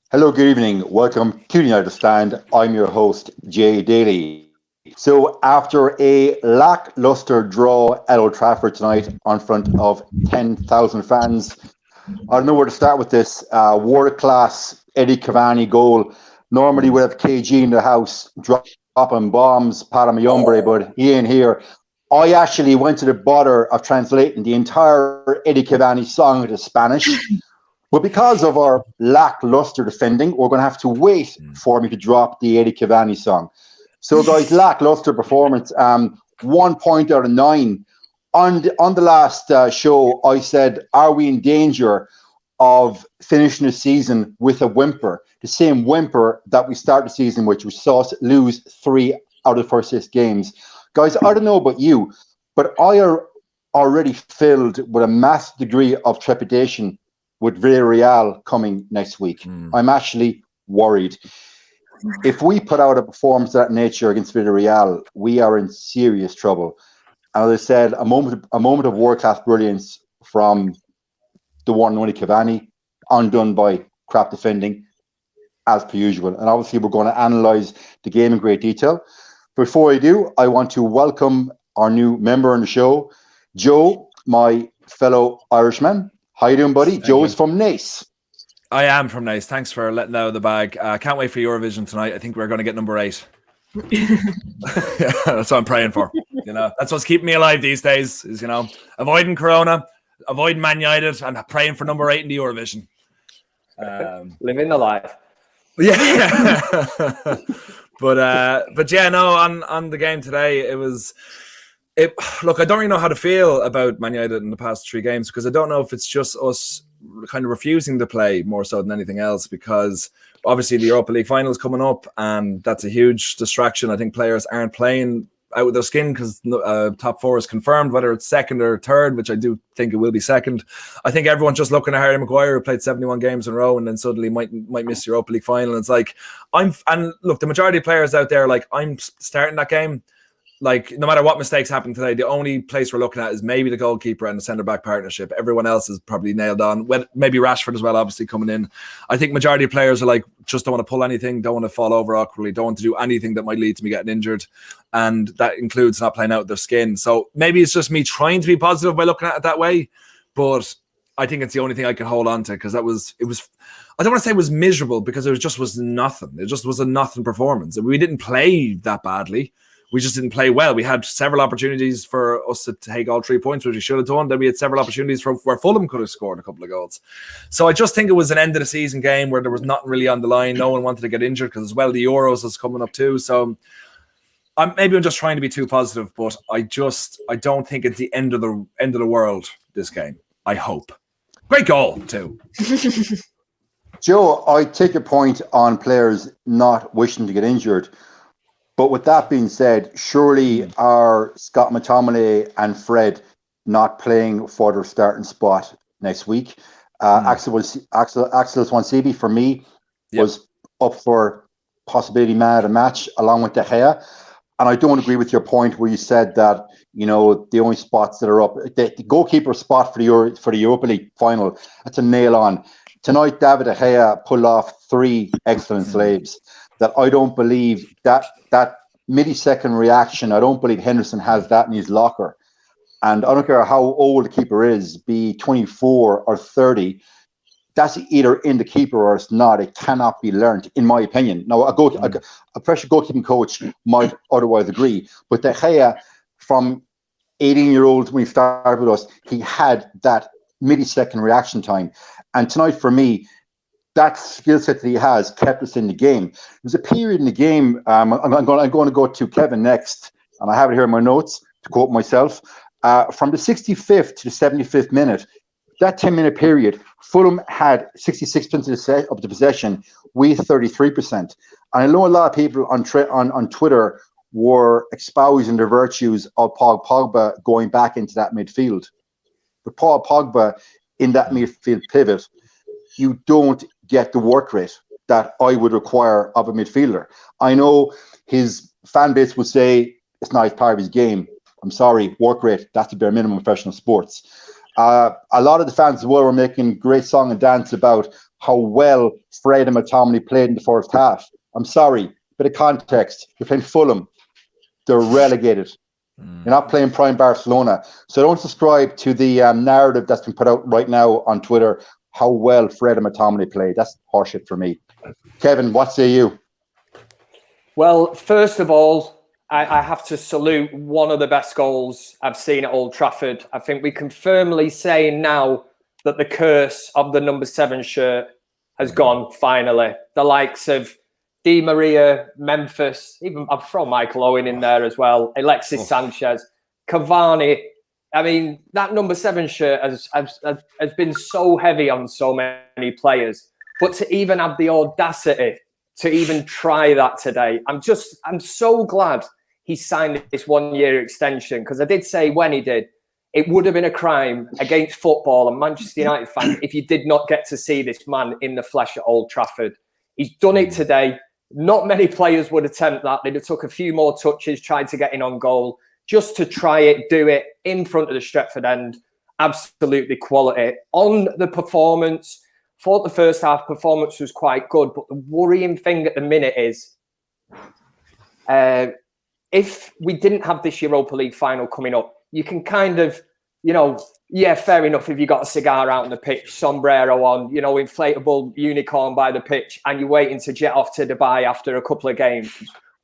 Hello, good evening. Welcome to the United Stand. I'm your host, Jay Daly. So, after a lackluster draw at Old Trafford tonight on front of 10,000 fans, I don't know where to start with this. World class Eddie Cavani goal. Normally, we have KG in the house dropping bombs, para mi hombre, but he ain't here. I actually went to the bother of translating the entire Eddie Cavani song into Spanish. But because of our lackluster defending, we're going to have to wait for me to drop the Eddie Cavani song. So, guys, lackluster performance. 1 point out of 9. On the last show, I said, are we in danger of finishing the season with a whimper? The same whimper that we started the season with, which saw us lose 3 out of the first 6 games. Guys, I don't know about you, but I are already filled with a massive degree of trepidation with Villarreal coming next week. I'm actually worried. If we put out a performance of that nature against Villarreal, we are in serious trouble. And as I said, a moment of world-class brilliance from the one and only Cavani, undone by crap defending, as per usual. And obviously, we're going to analyse the game in great detail. Before I do, I want to welcome our new member on the show, Joe, my fellow Irishman. How you doing, buddy? Joe is from Nice. I am from Nice. Thanks for letting out of the bag. Can't wait for Eurovision tonight. I think we're going to get number 8. That's what I'm praying for. That's what's keeping me alive these days. Is avoiding Corona, avoiding Man Utd, and praying for number 8 in the Eurovision. Living the life. Yeah. But yeah, no. On the game today, look, I don't really know how to feel about Man Utd in the past 3 games because I don't know if it's just us kind of refusing to play more so than anything else, because obviously the Europa League final is coming up and that's a huge distraction. I think players aren't playing out with their skin because top 4 is confirmed, whether it's second or third, which I do think it will be second. I think everyone's just looking at Harry Maguire, who played 71 games in a row and then suddenly might miss the Europa League final. And it's like, and look, the majority of players out there, like, I'm starting that game. Like, no matter what mistakes happen today, the only place we're looking at is maybe the goalkeeper and the centre-back partnership. Everyone else is probably nailed on. Maybe Rashford as well, obviously, coming in. I think majority of players are like, just don't want to pull anything, don't want to fall over awkwardly, don't want to do anything that might lead to me getting injured. And that includes not playing out with their skin. So maybe it's just me trying to be positive by looking at it that way. But I think it's the only thing I can hold on to, because it was, I don't want to say it was miserable, because it just was nothing. It just was a nothing performance. We didn't play that badly. We just didn't play well. We had several opportunities for us to take all 3 points, which we should have done. Then we had several opportunities where Fulham could have scored a couple of goals. So I just think it was an end of the season game where there was nothing really on the line. No one wanted to get injured because as well the Euros is coming up too. So maybe I'm just trying to be too positive, but I don't think it's the end of the world, this game. I hope. Great goal too. Joe, I take your point on players not wishing to get injured. But with that being said, surely are Scott McTominay and Fred not playing for their starting spot next week? Axel Swansea, for me, was up for possibility man of the match along with De Gea. And I don't agree with your point where you said that, the only spots that are up, the goalkeeper spot for the Europa League final, that's a nail on. Tonight, David De Gea pulled off 3 excellent saves. That I don't believe that millisecond reaction, I don't believe Henderson has that in his locker. And I don't care how old the keeper is, be 24 or 30, that's either in the keeper or it's not. It cannot be learned, in my opinion. Now, a pressure goalkeeping coach might otherwise agree. But De Gea, from 18-year-old when he started with us, he had that millisecond reaction time. And tonight, for me, that skill set that he has kept us in the game. There's a period in the game, I'm going to go to Kevin next, and I have it here in my notes, to quote myself. From the 65th to the 75th minute, that 10-minute period, Fulham had 66% of the possession, we 33%. And I know a lot of people on Twitter were espousing the virtues of Paul Pogba going back into that midfield. But Paul Pogba in that midfield pivot, you don't get the work rate that I would require of a midfielder. I know his fan base would say it's not part of his game. I'm sorry, work rate, that's the bare minimum of professional sports. A lot of the fans as well were making great song and dance about how well Fred and McTominay played in the first half. I'm sorry, bit of context. You're playing Fulham. They're relegated. You're not playing prime Barcelona. So don't subscribe to the narrative that's been put out right now on Twitter, how well Fred and McTominay played. That's horseshit for me. Kevin, what say you? Well, first of all, I have to salute one of the best goals I've seen at Old Trafford. I think we can firmly say now that the curse of the number 7 shirt has gone, finally. The likes of Di Maria, Memphis, even I've thrown Michael Owen in there as well, Alexis Sanchez, Cavani. I mean, that number 7 shirt has been so heavy on so many players. But to even have the audacity to even try that today, I'm so glad he signed this 1-year extension, because I did say when he did, it would have been a crime against football and Manchester United fans if you did not get to see this man in the flesh at Old Trafford. He's done it today. Not many players would attempt that. They'd have took a few more touches, tried to get in on goal, just to try it, do it in front of the Stretford end. Absolutely quality. On the performance, thought the first half performance was quite good, but the worrying thing at the minute is if we didn't have this Europa League final coming up, you can kind of, yeah, fair enough if you got a cigar out on the pitch, sombrero on, inflatable unicorn by the pitch, and you're waiting to jet off to Dubai after a couple of games.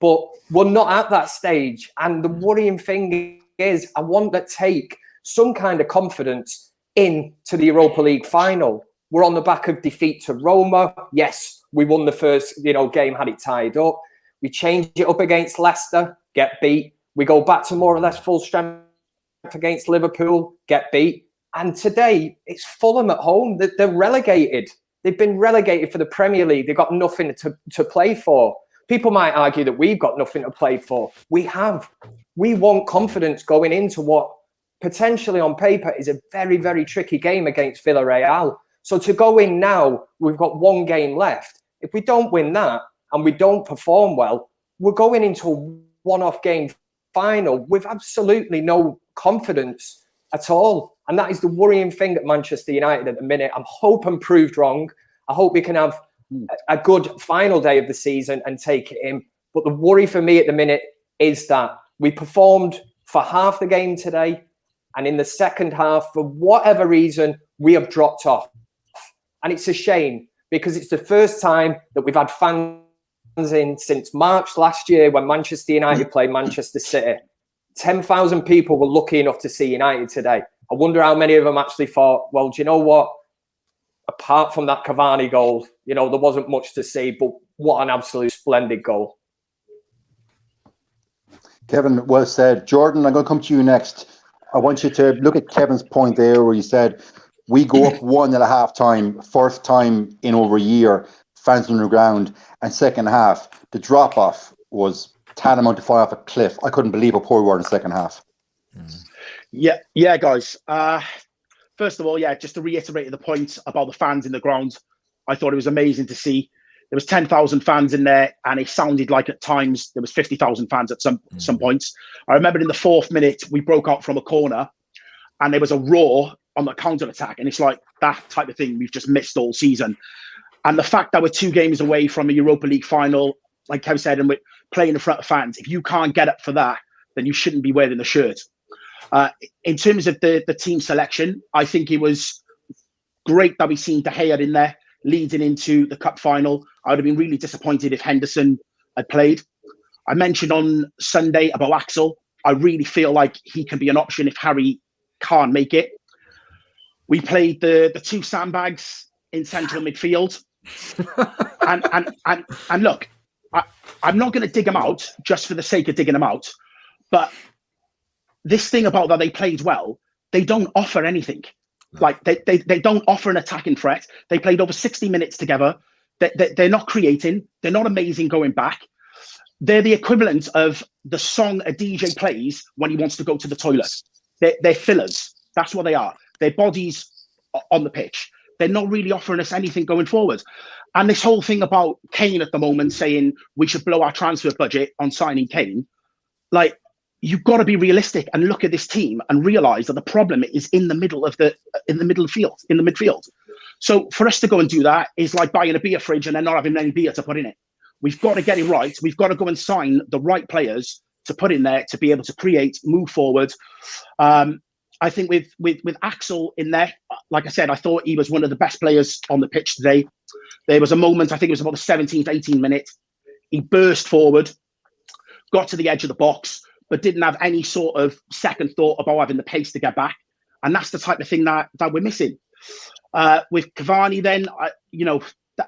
But we're not at that stage. And the worrying thing is, I want to take some kind of confidence into the Europa League final. We're on the back of defeat to Roma. Yes, we won the first, game, had it tied up. We changed it up against Leicester, get beat. We go back to more or less full strength against Liverpool, get beat. And today, it's Fulham at home. They're relegated. They've been relegated for the Premier League. They've got nothing to play for. People might argue that we've got nothing to play for. We have. We want confidence going into what potentially on paper is a very, very tricky game against Villarreal. So to go in now, we've got 1 game left. If we don't win that and we don't perform well, we're going into a one-off game final with absolutely no confidence at all. And that is the worrying thing at Manchester United at the minute. I'm hoping proved wrong. I hope we can have a good final day of the season and take it in. But the worry for me at the minute is that we performed for half the game today, and in the second half, for whatever reason, we have dropped off. And it's a shame, because it's the first time that we've had fans in since March last year when Manchester United played Manchester City. 10,000 people were lucky enough to see United today. I wonder how many of them actually thought, well, do you know what? Apart from that Cavani goal, there wasn't much to see, but what an absolute splendid goal. Kevin, well said. Jordan, I'm going to come to you next. I want you to look at Kevin's point there where he said, we go up 1 at a half time, first time in over a year, fans on the ground, and second half, the drop-off was tantamount to fall off a cliff. I couldn't believe how poor we were in the second half. Yeah, guys. First of all, just to reiterate the point about the fans in the ground, I thought it was amazing to see. There was 10,000 fans in there, and it sounded like at times there was 50,000 fans at some points. I remember in the 4th minute, we broke out from a corner, and there was a roar on the counter-attack, and it's like that type of thing we've just missed all season. And the fact that we're 2 games away from a Europa League final, like Kev said, and we're playing in front of fans, if you can't get up for that, then you shouldn't be wearing the shirt. In terms of the team selection, I think it was great that we seen De Gea in there leading into the cup final. I would have been really disappointed if Henderson had played. I mentioned on Sunday about Axel. I really feel like he can be an option if Harry can't make it. We played the 2 sandbags in central midfield. and look, I'm not going to dig them out just for the sake of digging them out. But this thing about that they played well, they don't offer anything. Like they don't offer an attacking threat. They played over 60 minutes together. They're not creating. They're not amazing going back. They're the equivalent of the song a DJ plays when he wants to go to the toilet. They're fillers. That's what they are. Their bodies on the pitch. They're not really offering us anything going forward. And this whole thing about Kane at the moment saying we should blow our transfer budget on signing Kane, like, you've got to be realistic and look at this team and realize that the problem is in the middle of the midfield. So for us to go and do that is like buying a beer fridge and then not having any beer to put in it. We've got to get it right. We've got to go and sign the right players to put in there to be able to create, move forward. I think with Axel in there, like I said, I thought he was one of the best players on the pitch today. There was a moment, I think it was about the 17th, 18th minute. He burst forward, got to the edge of the box, but didn't have any sort of second thought about having the pace to get back. And that's the type of thing that we're missing. With Cavani, then,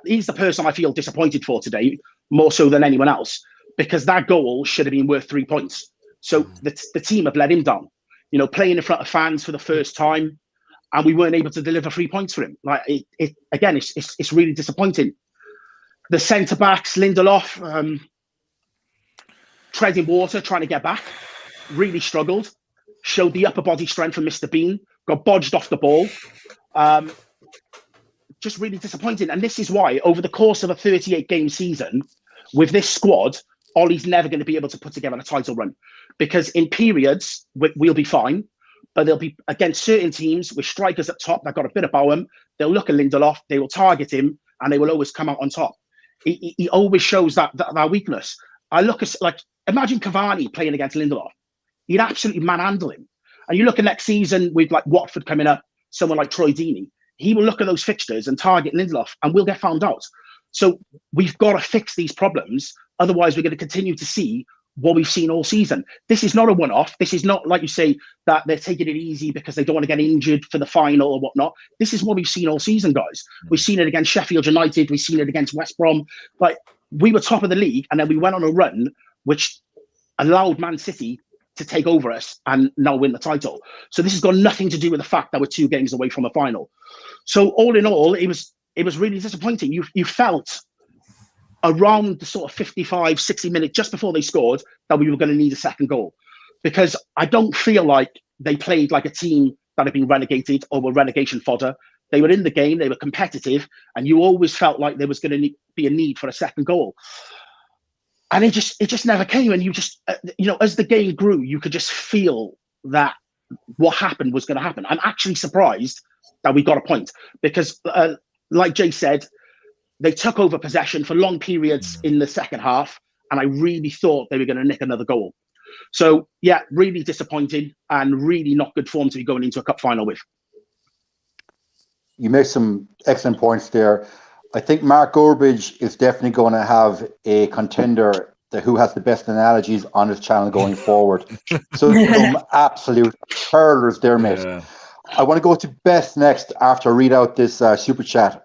he's the person I feel disappointed for today, more so than anyone else, because that goal should have been worth 3 points. So the team have let him down, playing in front of fans for the first time, and we weren't able to deliver 3 points for him. Like it's really disappointing. The centre backs, Lindelof, treading water, trying to get back, really struggled. Showed the upper body strength from Mr. Bean, got bodged off the ball. Just really disappointing. And this is why, over the course of a 38-game season, with this squad, Ollie's never going to be able to put together a title run. Because in periods, we'll be fine, but they'll be against certain teams with strikers at top that got a bit about them. They'll look at Lindelof, they will target him, and they will always come out on top. He always shows that weakness. I look at, imagine Cavani playing against Lindelof. He'd absolutely manhandle him. And you look at next season with Watford coming up, someone like Troy Deeney, he will look at those fixtures and target Lindelof, and we'll get found out. So we've got to fix these problems. Otherwise, we're going to continue to see what we've seen all season. This is not a one-off. This is not, like you say, that they're taking it easy because they don't want to get injured for the final or whatnot. This is what we've seen all season, guys. We've seen it against Sheffield United. We've seen it against West Brom. We were top of the league, and then we went on a run which allowed Man City to take over us and now win the title. So this has got nothing to do with the fact that we're 2 games away from a final. So all in all, it was really disappointing. You felt around the sort of 55, 60 minutes just before they scored that we were going to need a second goal, because I don't feel like they played like a team that had been relegated or were relegation fodder. They were in the game, they were competitive, and you always felt like there was going to be a need for a second goal. And it just never came. And you just, as the game grew, you could just feel that what happened was going to happen. I'm actually surprised that we got a point because, like Jay said, they took over possession for long periods in the second half, and I really thought they were going to nick another goal. So, yeah, really disappointing and really not good form to be going into a cup final with. You made some excellent points there. I think Mark Gorbridge is definitely going to have a contender who has the best analogies on his channel going forward. So some absolute hurlers there, mate. Yeah. I want to go to Beth next after I read out this super chat.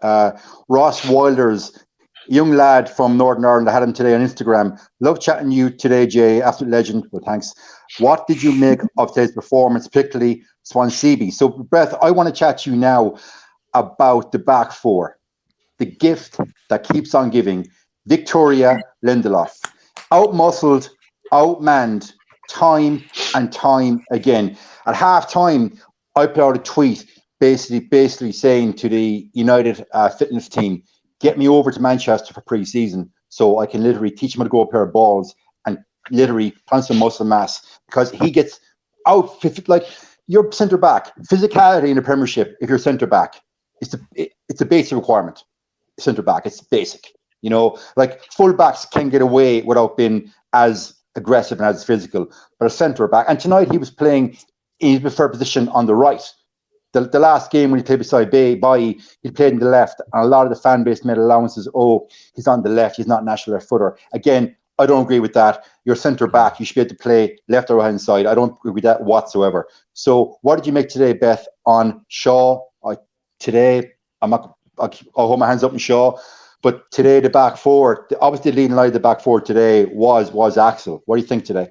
Ross Wilders, young lad from Northern Ireland. I had him today on Instagram. Love chatting to you today, Jay. Absolute legend. Well, thanks. What did you make of today's performance, particularly Swansea? So, Beth, I want to chat to you now about the back four. The gift that keeps on giving. Victoria Lindelof. Out-muscled, outmanned, time and time again. At half-time, I put out a tweet basically saying to the United fitness team, get me over to Manchester for pre-season so I can literally teach him how to grow a pair of balls and literally plant some muscle mass, because he gets out, like your centre-back. Physicality in the Premiership, if you're centre-back, it's a basic requirement. Centre-back, it's basic. Like full-backs can get away without being as aggressive and as physical, but a centre-back. And tonight he was playing in his preferred position on the right. The last game when he played beside Bailly, he played in the left, and a lot of the fan base made allowances. Oh, he's on the left, he's not a natural left footer. Again, I don't agree with that. You're centre-back, you should be able to play left or right-hand side. I don't agree with that whatsoever. So what did you make today, Beth, on Shaw? Today, I'll hold my hands up on Shaw. But today, the back four, obviously the leading light of the back four today was Axel. What do you think today?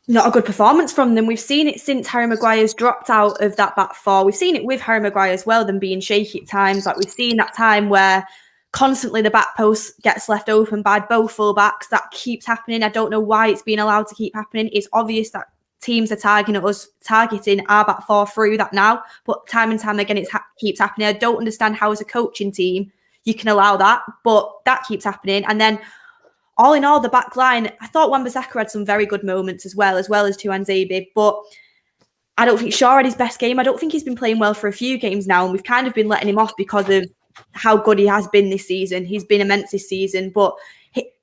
Not a good performance from them. We've seen it since Harry Maguire's dropped out of that back four. We've seen it with Harry Maguire as well, them being shaky at times. Like we've seen that time where constantly the back post gets left open by both full-backs. That keeps happening. I don't know why it's being allowed to keep happening. It's obvious that teams are targeting our back four through that now, but time and time again, it keeps happening. I don't understand how as a coaching team you can allow that, but that keeps happening. And then all in all, the back line, I thought Wan-Bissaka had some very good moments as well as Tuanzebe, but I don't think Shaw had his best game. I don't think he's been playing well for a few games now, and we've kind of been letting him off because of how good he has been this season. He's been immense this season, but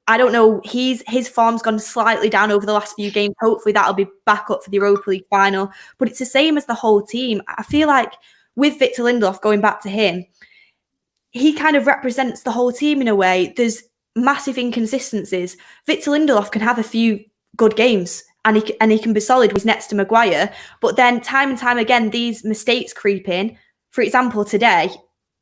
I don't know, his form's gone slightly down over the last few games. Hopefully that'll be back up for the Europa League final. But it's the same as the whole team. I feel like with Victor Lindelof, going back to him, he kind of represents the whole team in a way. There's massive inconsistencies. Victor Lindelof can have a few good games and he can be solid with next to Maguire. But then time and time again, these mistakes creep in. For example, today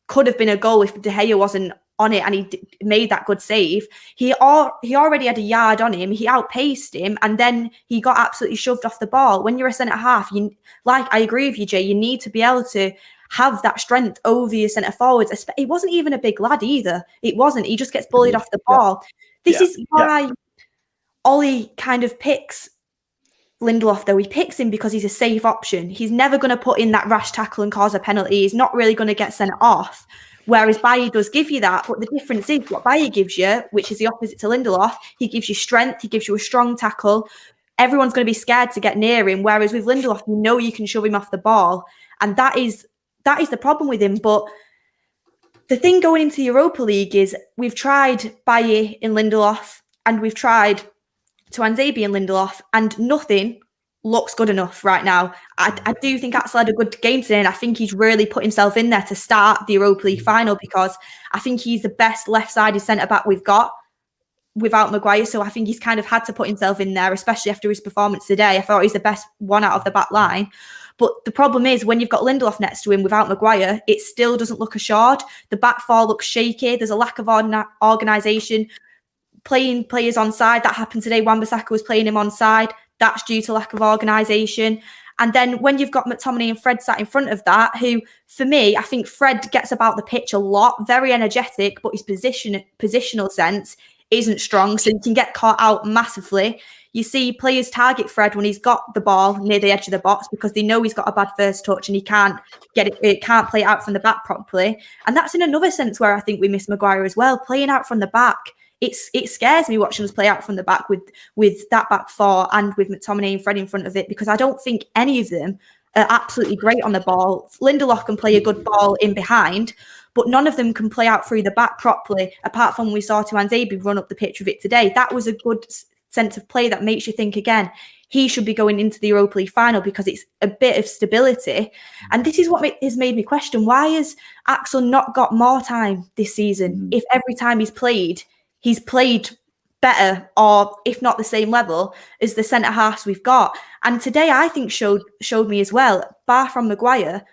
could have been a goal if De Gea wasn't on it and he made that good save. He already had a yard on him. He outpaced him and then he got absolutely shoved off the ball. When you're a centre-half, I agree with you, Jay, you need to be able to have that strength over your centre-forwards. It wasn't even a big lad either. It wasn't. He just gets bullied off the ball. This is why Ollie kind of picks Lindelof, though. He picks him because he's a safe option. He's never going to put in that rash tackle and cause a penalty. He's not really going to get sent off. Whereas Bailly does give you that. But the difference is what Bailly gives you, which is the opposite to Lindelof. He gives you strength. He gives you a strong tackle. Everyone's going to be scared to get near him. Whereas with Lindelof, you know you can shove him off the ball. And that is the problem with him. But the thing going into the Europa League is we've tried Bailly in Lindelof and we've tried Tuanzebe and Lindelof, and nothing looks good enough right now. I do think Axel had a good game today, and I think he's really put himself in there to start the Europa League final because I think he's the best left-sided centre-back we've got without Maguire, so I think he's kind of had to put himself in there, especially after his performance today. I thought he's the best one out of the back line. But the problem is when you've got Lindelof next to him without Maguire, it still doesn't look assured. The back four looks shaky. There's a lack of organisation. Playing players on side, that happened today. Wan-Bissaka was playing him on side. That's due to lack of organisation. And then when you've got McTominay and Fred sat in front of that, who, for me, I think Fred gets about the pitch a lot, very energetic, but his positional sense isn't strong, so he can get caught out massively. You see players target Fred when he's got the ball near the edge of the box because they know he's got a bad first touch and he can't can't play it out from the back properly. And that's in another sense where I think we miss Maguire as well, playing out from the back. It scares me watching us play out from the back with that back four and with McTominay and Fred in front of it because I don't think any of them are absolutely great on the ball. Lindelof can play a good ball in behind, but none of them can play out through the back properly, apart from we saw Tuanzebe run up the pitch with it today. That was a good sense of play that makes you think again, he should be going into the Europa League final because it's a bit of stability. And this is what has made me question, why has Axel not got more time this season if every time he's played better, or if not the same level as the centre halves we've got? And today I think showed me as well, bar from Maguire,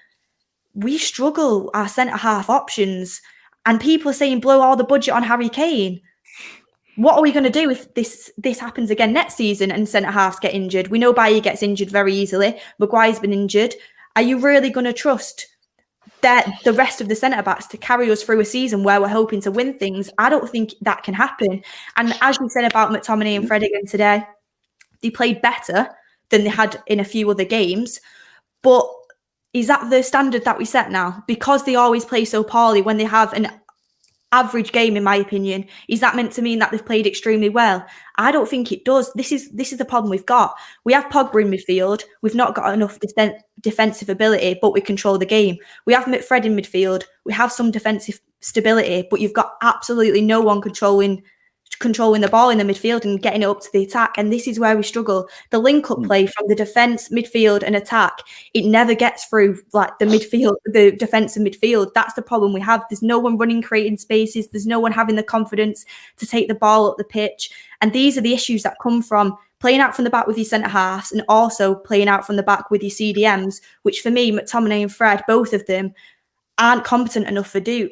we struggle our centre half options, and people are saying blow all the budget on Harry Kane. What are we going to do if this happens again next season and centre halves get injured? We know Bailly gets injured very easily. Maguire's been injured. Are you really going to trust the rest of the centre-backs to carry us through a season where we're hoping to win things? I don't think that can happen. And as you said about McTominay and Fred again today, they played better than they had in a few other games. But is that the standard that we set now? Because they always play so poorly when they have an average game, in my opinion, is that meant to mean that they've played extremely well? I don't think it does. This is the problem we've got. We have Pogba in midfield. We've not got enough defensive ability, but we control the game. We have McFred in midfield. We have some defensive stability, but you've got absolutely no one controlling the ball in the midfield and getting it up to the attack. And this is where we struggle. The link-up play from the defence, midfield and attack, it never gets through like the defence and midfield. That's the problem we have. There's no one running, creating spaces. There's no one having the confidence to take the ball up the pitch. And these are the issues that come from playing out from the back with your centre-halves and also playing out from the back with your CDMs, which for me, McTominay and Fred, both of them, aren't competent enough to do.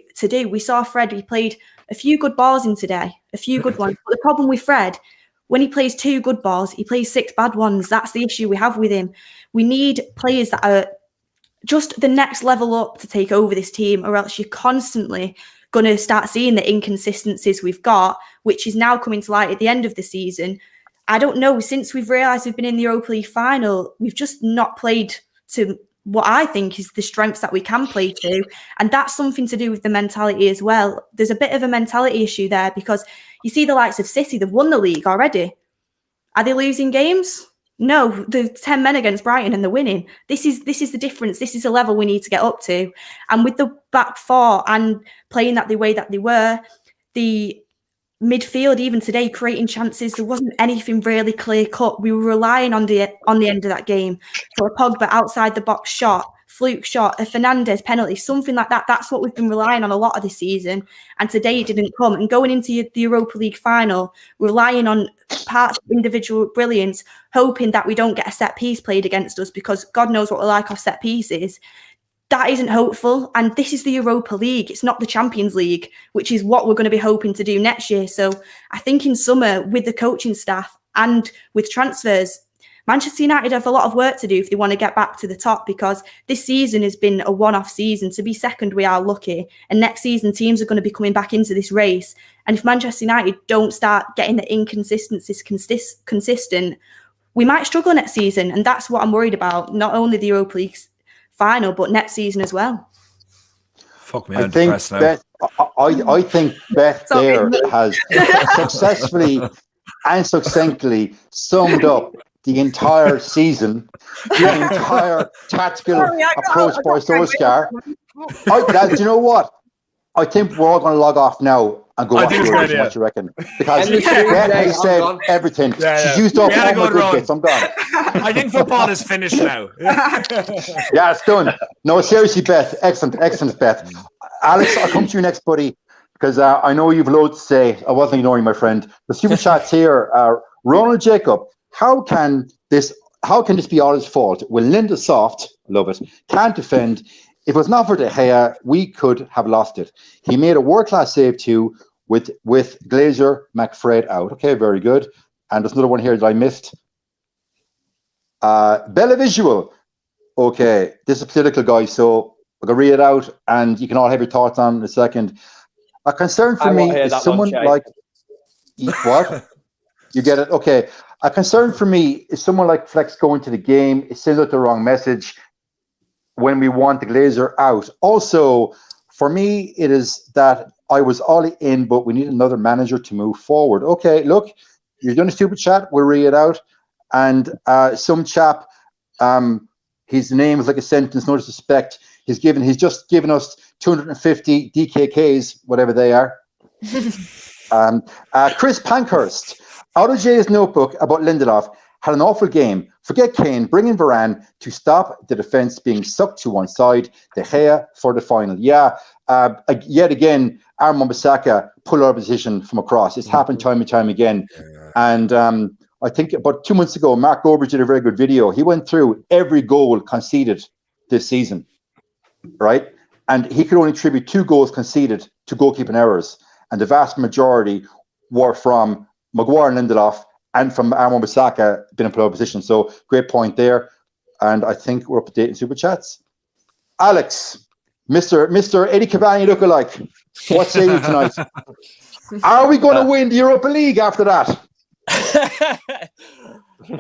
We saw Fred, he played a few good balls in today, a few good ones. But the problem with Fred, when he plays 2 good balls, he plays 6 bad ones. That's the issue we have with him. We need players that are just the next level up to take over this team, or else you're constantly going to start seeing the inconsistencies we've got, which is now coming to light at the end of the season. I don't know, since we've realised we've been in the Europa League final, we've just not played to what I think is the strengths that we can play to. And that's something to do with the mentality as well. There's a bit of a mentality issue there because You see the likes of City, they've won the league already. Are they losing games? No, the 10 men against Brighton and they're winning. This is the difference. This is the level we need to get up to. And with the back four and playing that the way that they were, the midfield even today creating chances, there wasn't anything really clear cut. We were relying on the end of that game for a Pogba outside the box shot, fluke shot, a Fernandes penalty, something like that. That's what we've been relying on a lot of this season. And today it didn't come. And going into the Europa League final, relying on parts of individual brilliance, hoping that we don't get a set piece played against us, because God knows what we're like off set pieces. That isn't hopeful. And this is the Europa League. It's not the Champions League, which is what we're going to be hoping to do next year. So I think in summer, with the coaching staff and with transfers, Manchester United have a lot of work to do if they want to get back to the top, because this season has been a one-off season. To be second, we are lucky. And next season, teams are going to be coming back into this race. And if Manchester United don't start getting the inconsistencies consistent, we might struggle next season. And that's what I'm worried about. Not only the Europa League final, but next season as well. Fuck me, I think Beth, I think Beth there has successfully and successfully summed up the entire season, the entire tactical approach by Solskjaer. Do you know what? I think we're all going to log off now and go watch the what you reckon? Because Beth has said everything. She's used up all my good bits. I'm gone. I think football is finished now. Yeah, it's done. No, seriously, Beth. Excellent, Beth. Alex, I'll come to you next, buddy, because I know you've loads to say. I wasn't ignoring my friend. The super chats here are Ronald Jacob. How can this be all his fault? When Linda Soft, love it, can't defend. If it was not for De Gea, we could have lost it. He made a world-class save too with Glazer McFred out. Okay, very good. And there's another one here that I missed. Bella Visual. Okay, this is political, guys, so I'm going to read it out and you can all have your thoughts on it in a second. A concern for me is someone like... What? You get it? Okay. A concern for me is someone like Flex going to the game. It sends out the wrong message when we want the Glazer out. Also, for me, it is that I was all in, but we need another manager to move forward. Okay, look, you're doing a stupid chat. We'll read it out. And some chap, his name is like a sentence, no disrespect. He's just given us 250 DKKs, whatever they are. Chris Pankhurst, out of Jay's notebook about Lindelof, had an awful game. Forget Kane, bring in Varane to stop the defence being sucked to one side. De Gea for the final. Yeah, yet again, Armand Bissaka pulled out of position from across. It's happened time and time again. And I think about 2 months ago, Mark Goldbridge did a very good video. He went through every goal conceded this season, right? And he could only attribute 2 goals conceded to goalkeeping errors. And the vast majority were from Maguire and Lindelof, and from Armand Bissaka being in pole position. So great point there. And I think we're up to date in Super Chats. Alex, Mr. Eddie Cavani lookalike, what say you tonight? Are we going to win the Europa League after that?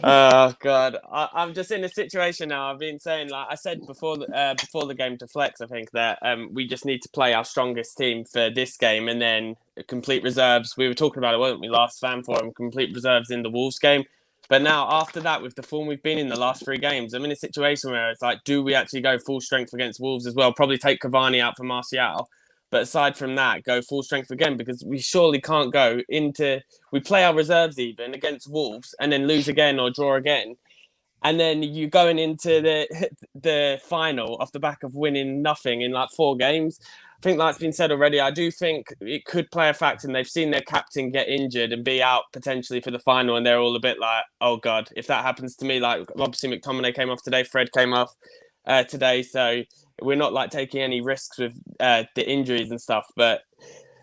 Oh God, I'm just in a situation now. I've been saying, like I said before the game to Flex, I think that we just need to play our strongest team for this game, and then complete reserves. We were talking about it, weren't we? Last fan forum, complete reserves in the Wolves game. But now after that, with the form we've been in the last 3 games, I'm in a situation where it's like, do we actually go full strength against Wolves as well? Probably take Cavani out for Martial. But aside from that, go full strength again, because we surely can't go into... We play our reserves even against Wolves and then lose again or draw again. And then you going into the final off the back of winning nothing in like 4 games. I think that's been said already. I do think it could play a factor, and they've seen their captain get injured and be out potentially for the final. And they're all a bit like, oh God, if that happens to me, like obviously McTominay came off today, Fred came off today. So we're not like taking any risks with the injuries and stuff, but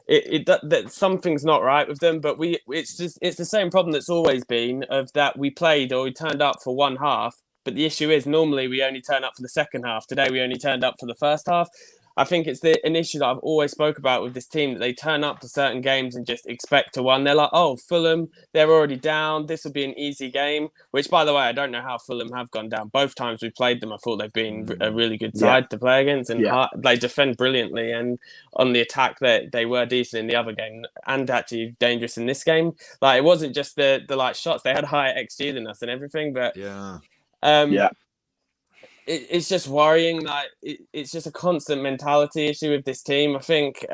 that something's not right with them. But it's the same problem that's always been, of that we played or we turned up for one half, but the issue is normally we only turn up for the second half. Today we only turned up for the first half. I think it's an issue that I've always spoke about with this team, that they turn up to certain games and just expect to win. They're like, oh, Fulham, they're already down. This will be an easy game, which, by the way, I don't know how Fulham have gone down. Both times we played them, I thought they've been a really good side to play against, and they defend brilliantly. And on the attack, they were decent in the other game and actually dangerous in this game. Like, it wasn't just the like shots. They had higher XG than us and everything, but it's just worrying. Like, it's just a constant mentality issue with this team. I think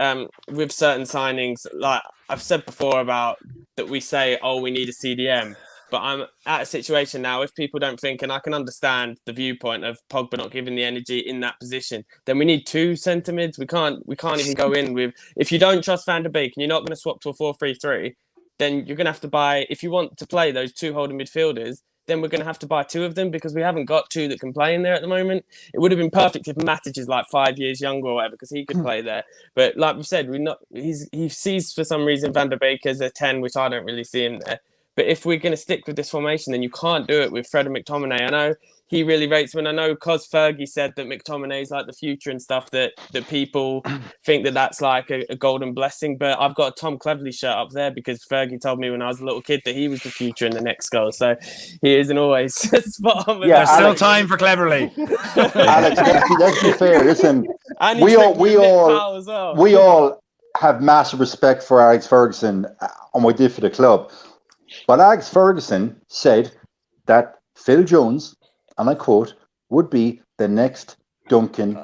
with certain signings, like I've said before about that, we say, oh, we need a CDM. But I'm at a situation now, if people don't think, and I can understand the viewpoint of Pogba not giving the energy in that position, then we need 2 centre mids. We can't even go in with, if you don't trust Van der Beek and you're not going to swap to a 4-3-3, then you're going to have to buy, if you want to play those 2 holding midfielders, then we're going to have to buy 2 of them, because we haven't got 2 that can play in there at the moment. It would have been perfect if Matic is like 5 years younger or whatever, because he could play there. But like we said, he sees for some reason Van der Beek as a 10, which I don't really see him there. But if we're going to stick with this formation, then you can't do it with Fred and McTominay. I know he really rates him, and I know Cos Fergie said that McTominay is like the future and stuff, that people think that that's like a golden blessing. But I've got a Tom Cleverley shirt up there because Fergie told me when I was a little kid that he was the future in the next goal. So he isn't always spot on. There's still time for Cleverley. Alex, let's be fair. Listen, we all have massive respect for Alex Ferguson and what he did for the club. But Alex Ferguson said that Phil Jones, and I quote, would be the next Duncan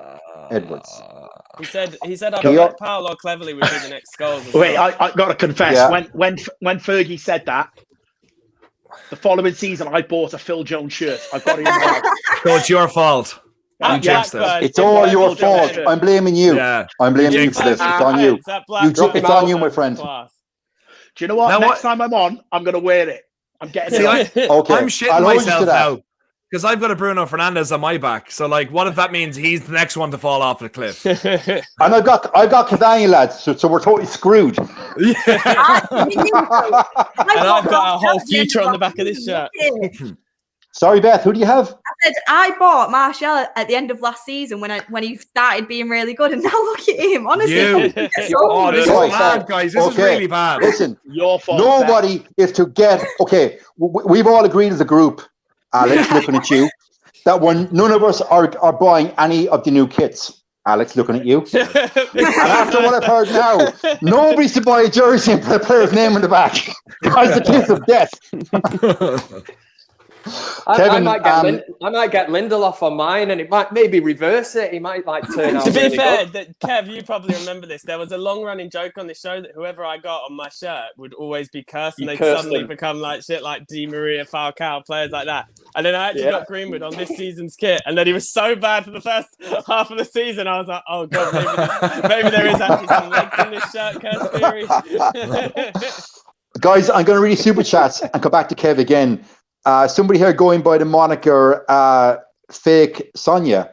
Edwards. He said I bet Paolo Cleverley would be the next goal. Wait, I got to confess, when Fergie said that, the following season I bought a Phil Jones shirt. I've got it in my house. So it's your fault. It's all your fault. I'm blaming you. Yeah. I'm blaming you for this. It's on you. It's on you, my friend. Do you know what? Next time I'm on, I'm going to wear it. I'm getting it. Okay. I'm shitting myself now because I've got a Bruno Fernandes on my back. So, like, what if that means he's the next one to fall off the cliff? And I've got Cavani, lads. So we're totally screwed. And I've got a whole future on the back of this shirt. Sorry, Beth, who do you have? I said I bought Martial at the end of last season when he started being really good, and now look at him. Honestly, this is bad, guys. This is really bad. Listen, your fault. Nobody is to get. Okay, we've all agreed as a group, Alex, looking at you, that none of us are buying any of the new kits. Alex, looking at you. And after what I've heard now, nobody's to buy a jersey and put a player's name on the back. That's the kiss of death. Kevin, I might get Lindelof on mine, and it might maybe reverse it. He might like turn out. To be fair, Kev, you probably remember this. There was a long-running joke on the show that whoever I got on my shirt would always be cursed, and they'd suddenly become like shit, like Di Maria, Falcao, players like that. And then I actually got Greenwood on this season's kit, and then he was so bad for the first half of the season. I was like, oh god, maybe there is actually some legs in this shirt, curse theory. Guys, I'm going to read super chats and come back to Kev again. Somebody here going by the moniker Fake Sonia.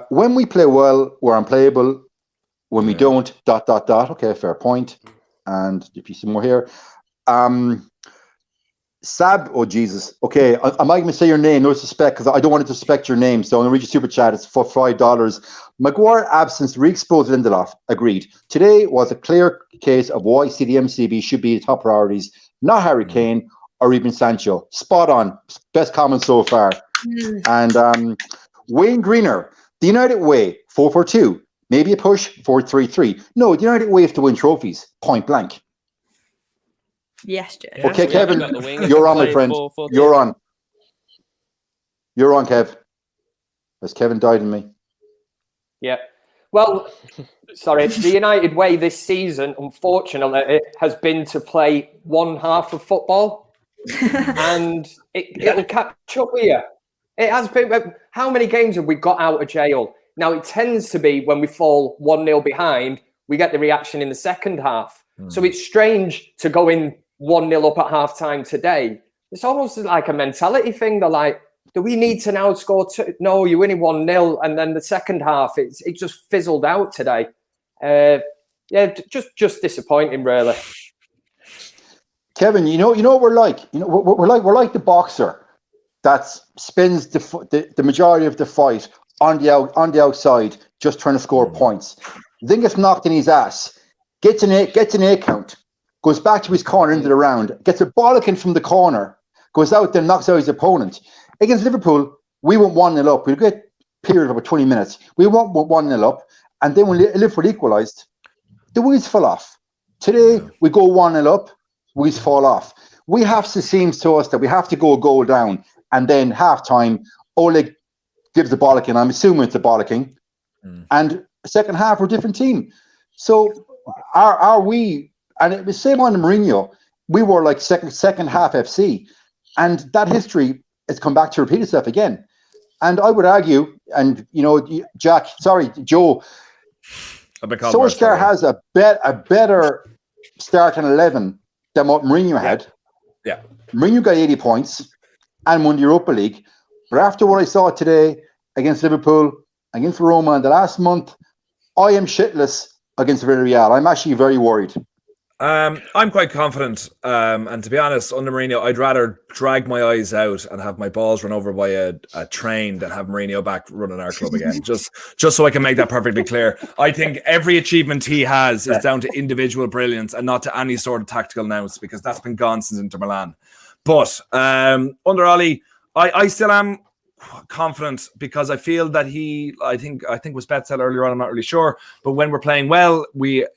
When we play well, we're unplayable. When we don't, ... Okay, fair point. And if you see more here. Sab, oh Jesus. Okay, I'm not going to say your name, no suspect, because I don't want to suspect your name. So I'm going to read your super chat. It's for $5. Maguire absence re-exposed Lindelof. Agreed. Today was a clear case of why CDM-CB should be the top priorities, not Harry Kane or even Sancho. Spot on. Best comment so far. And Wayne Greener, the United way, 4-4-2. Maybe a push, 4-3-3. No, the United way is to win trophies, point blank. Yes, Joe. Okay, Kevin, you're on, my friend. You're on. You're on, Kev. Has Kevin died in me? Yeah. Well, sorry, the United way this season, unfortunately, it has been to play one half of football. And it'll catch up with you. It has been. How many games have we got out of jail? Now, it tends to be when we fall 1-0 behind, we get the reaction in the second half. So it's strange to go in 1-0 up at half time today. It's almost like a mentality thing. They're like, do we need to now score 2? No, you're winning 1-0. And then the second half, it just fizzled out today. Just disappointing, really. Kevin, you know what we're like. You know, we're like the boxer that spends the majority of the fight on the outside, just trying to score points. Then gets knocked in his ass, gets an 8 count, goes back to his corner into the round, gets a bollocking from the corner, goes out there, knocks out his opponent. Against Liverpool, we went 1-0 up. We'll get a period of about 20 minutes. We went 1-0 up, and then when Liverpool equalised, the wheels fell off. Today, we go 1-0 up, wheels fall off. We have to, seems to us that we have to go a goal down, and then half-time, Oleg gives the bollocking. I'm assuming it's a bollocking. And second half, we're a different team. So are we, and it was same on Mourinho, we were like second half FC. And that history has come back to repeat itself again. And I would argue, and Joe, Solskjaer has a better starting 11 than what Mourinho had. Yeah. Mourinho got 80 points and won the Europa League. But after what I saw today against Liverpool, against Roma in the last month, I am shitless against Villarreal. I'm actually very worried. I'm quite confident. And to be honest, under Mourinho, I'd rather drag my eyes out and have my balls run over by a train than have Mourinho back running our club again. just so I can make that perfectly clear. I think every achievement he has is down to individual brilliance and not to any sort of tactical nous, because that's been gone since Inter Milan. But under Oli, I still am confident, because I feel that I think was Bet said earlier on, I'm not really sure, but when we're playing well,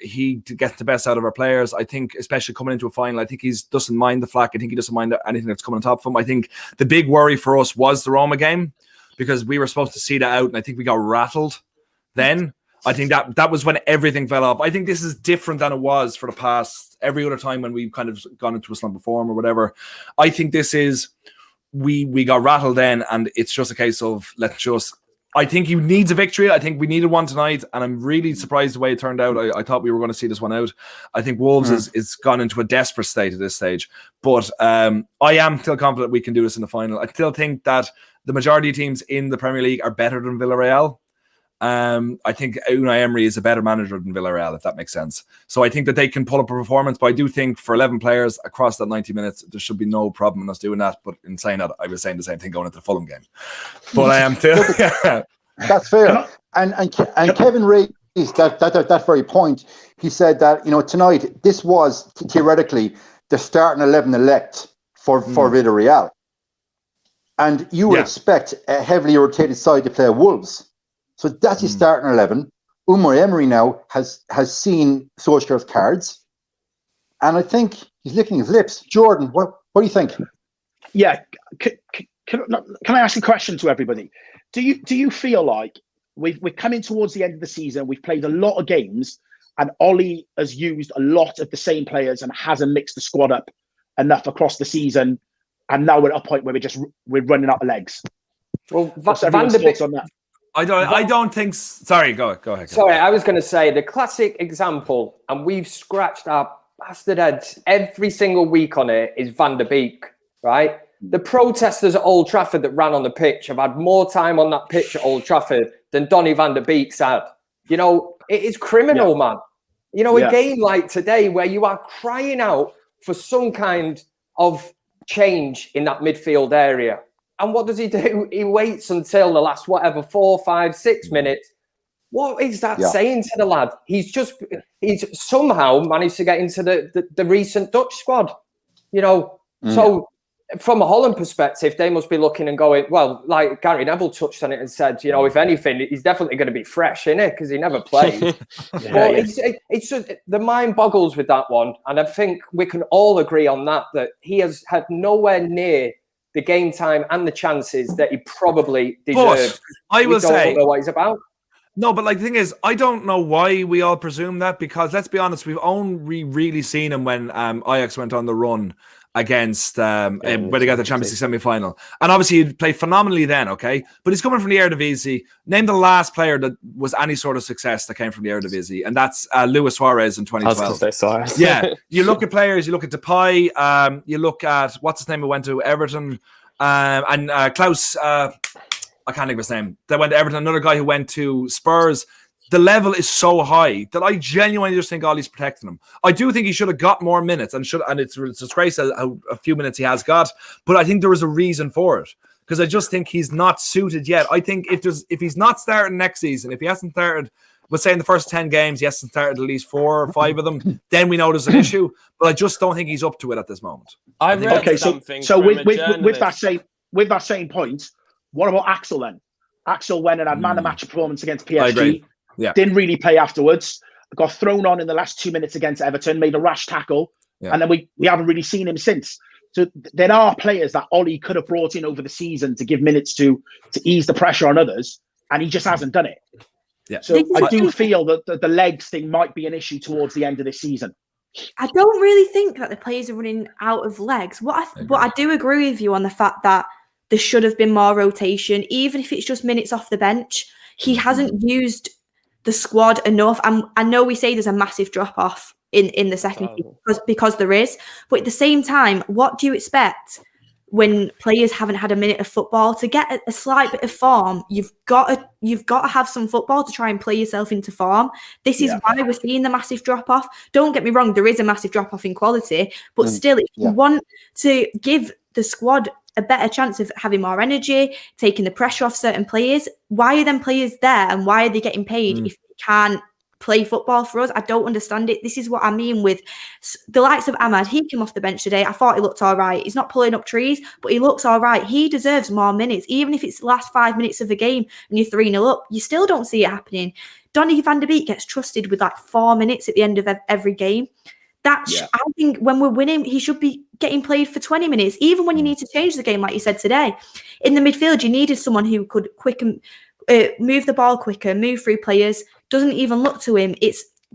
he gets the best out of our players. I think especially coming into a final, I think he doesn't mind the flack. I think he doesn't mind anything that's coming on top of him. I think the big worry for us was the Roma game, because we were supposed to see that out, and I think we got rattled then. I think that was when everything fell off. I think this is different than it was for the past every other time when we've kind of gone into a slump of form or whatever. I think this is, we got rattled then, and it's just a case of I think he needs a victory. I think we needed one tonight, and I'm really surprised the way it turned out. I thought we were going to see this one out. I think Wolves is gone into a desperate state at this stage, but I am still confident we can do this in the final. I still think that the majority of teams in the Premier League are better than Villarreal. I think Unai Emery is a better manager than Villarreal, if that makes sense. So I think that they can pull up a performance, but I do think for 11 players across that 90 minutes, there should be no problem in us doing that. But in saying that, I was saying the same thing going into the Fulham game. But I am still... That's fair. And Kevin raised that very point. He said that, tonight, this was theoretically the starting 11 elect for Villarreal. And you would expect a heavily rotated side to play Wolves. So that's his starting 11. Unai Emery now has seen Solskjaer's cards, and I think he's licking his lips. Jordan, what do you think? Yeah, can I ask a question to everybody? Do you feel like we're coming towards the end of the season? We've played a lot of games, and Ollie has used a lot of the same players and hasn't mixed the squad up enough across the season, and now we're at a point where we're running out of legs. Well, what's everyone's thoughts on that? I don't think. Sorry, go ahead. Sorry, I was going to say the classic example, and we've scratched our bastard heads every single week on it, is Van der Beek, right? The protesters at Old Trafford that ran on the pitch have had more time on that pitch at Old Trafford than Donny van der Beek's had. It is criminal, man. A game like today where you are crying out for some kind of change in that midfield area. And what does he do? He waits until the last, 4, 5, 6 minutes. What is that saying to the lad? He's somehow managed to get into the recent Dutch squad, So from a Holland perspective, they must be looking and going, well, like Gary Neville touched on it and said, if anything, he's definitely going to be fresh, isn't it? Because he never played. It's just, the mind boggles with that one. And I think we can all agree on that he has had nowhere near the game time and the chances that he probably deserves. I will say, don't know what he's about. No, but the thing is, I don't know why we all presume that, because let's be honest, we've only really seen him when Ajax went on the run against when they got the Champions League semi-final. And obviously he played phenomenally then, okay? But he's coming from the Eredivisie. Name the last player that was any sort of success that came from the Eredivisie, and that's Luis Suarez in 2012. I was going to say Suarez. Yeah, you look at players, you look at Depay, you look at, what's his name who went to Everton, and Klaus, I can't think of his name, that went to Everton, another guy who went to Spurs. The level is so high that I genuinely just think Ollie's protecting him. I do think he should have got more minutes, and it's a disgrace how a few minutes he has got, but I think there was a reason for it, because I just think he's not suited yet. I think if he's not starting next season, if he hasn't started, let's say in the first 10 games, he hasn't started at least 4 or 5 of them, then we know there's an issue. But I just don't think he's up to it at this moment. I read something. So with that same point, what about Axel then? Axel went and had man of match performance against PSG. Didn't really play afterwards. Got thrown on in the last 2 minutes against Everton, made a rash tackle, and then we haven't really seen him since. So there are players that Ollie could have brought in over the season to give minutes to ease the pressure on others, and he just hasn't done it. Yeah. So I do feel that the legs thing might be an issue towards the end of this season. I don't really think that the players are running out of legs. But I do agree with you on the fact that there should have been more rotation, even if it's just minutes off the bench. He hasn't used the squad enough. I know we say there's a massive drop-off in the second because there is. But at the same time, what do you expect when players haven't had a minute of football? To get a slight bit of form, you've got to have some football to try and play yourself into form. This is why we're seeing the massive drop-off. Don't get me wrong, there is a massive drop-off in quality, but still, if you want to give the squad a better chance of having more energy, taking the pressure off certain players, why are them players there and why are they getting paid if they can't play football for us? I don't understand it. This is what I mean with the likes of Ahmad. He came off the bench today. I thought he looked all right. He's not pulling up trees, but he looks all right. He deserves more minutes. Even if it's the last 5 minutes of the game and you're 3-0 up, you still don't see it happening. Donny van der Beek gets trusted with like 4 minutes at the end of every game. I think when we're winning, he should be getting played for 20 minutes, even when you need to change the game, like you said today. In the midfield, you needed someone who could move the ball quicker, move through players, doesn't even look to him.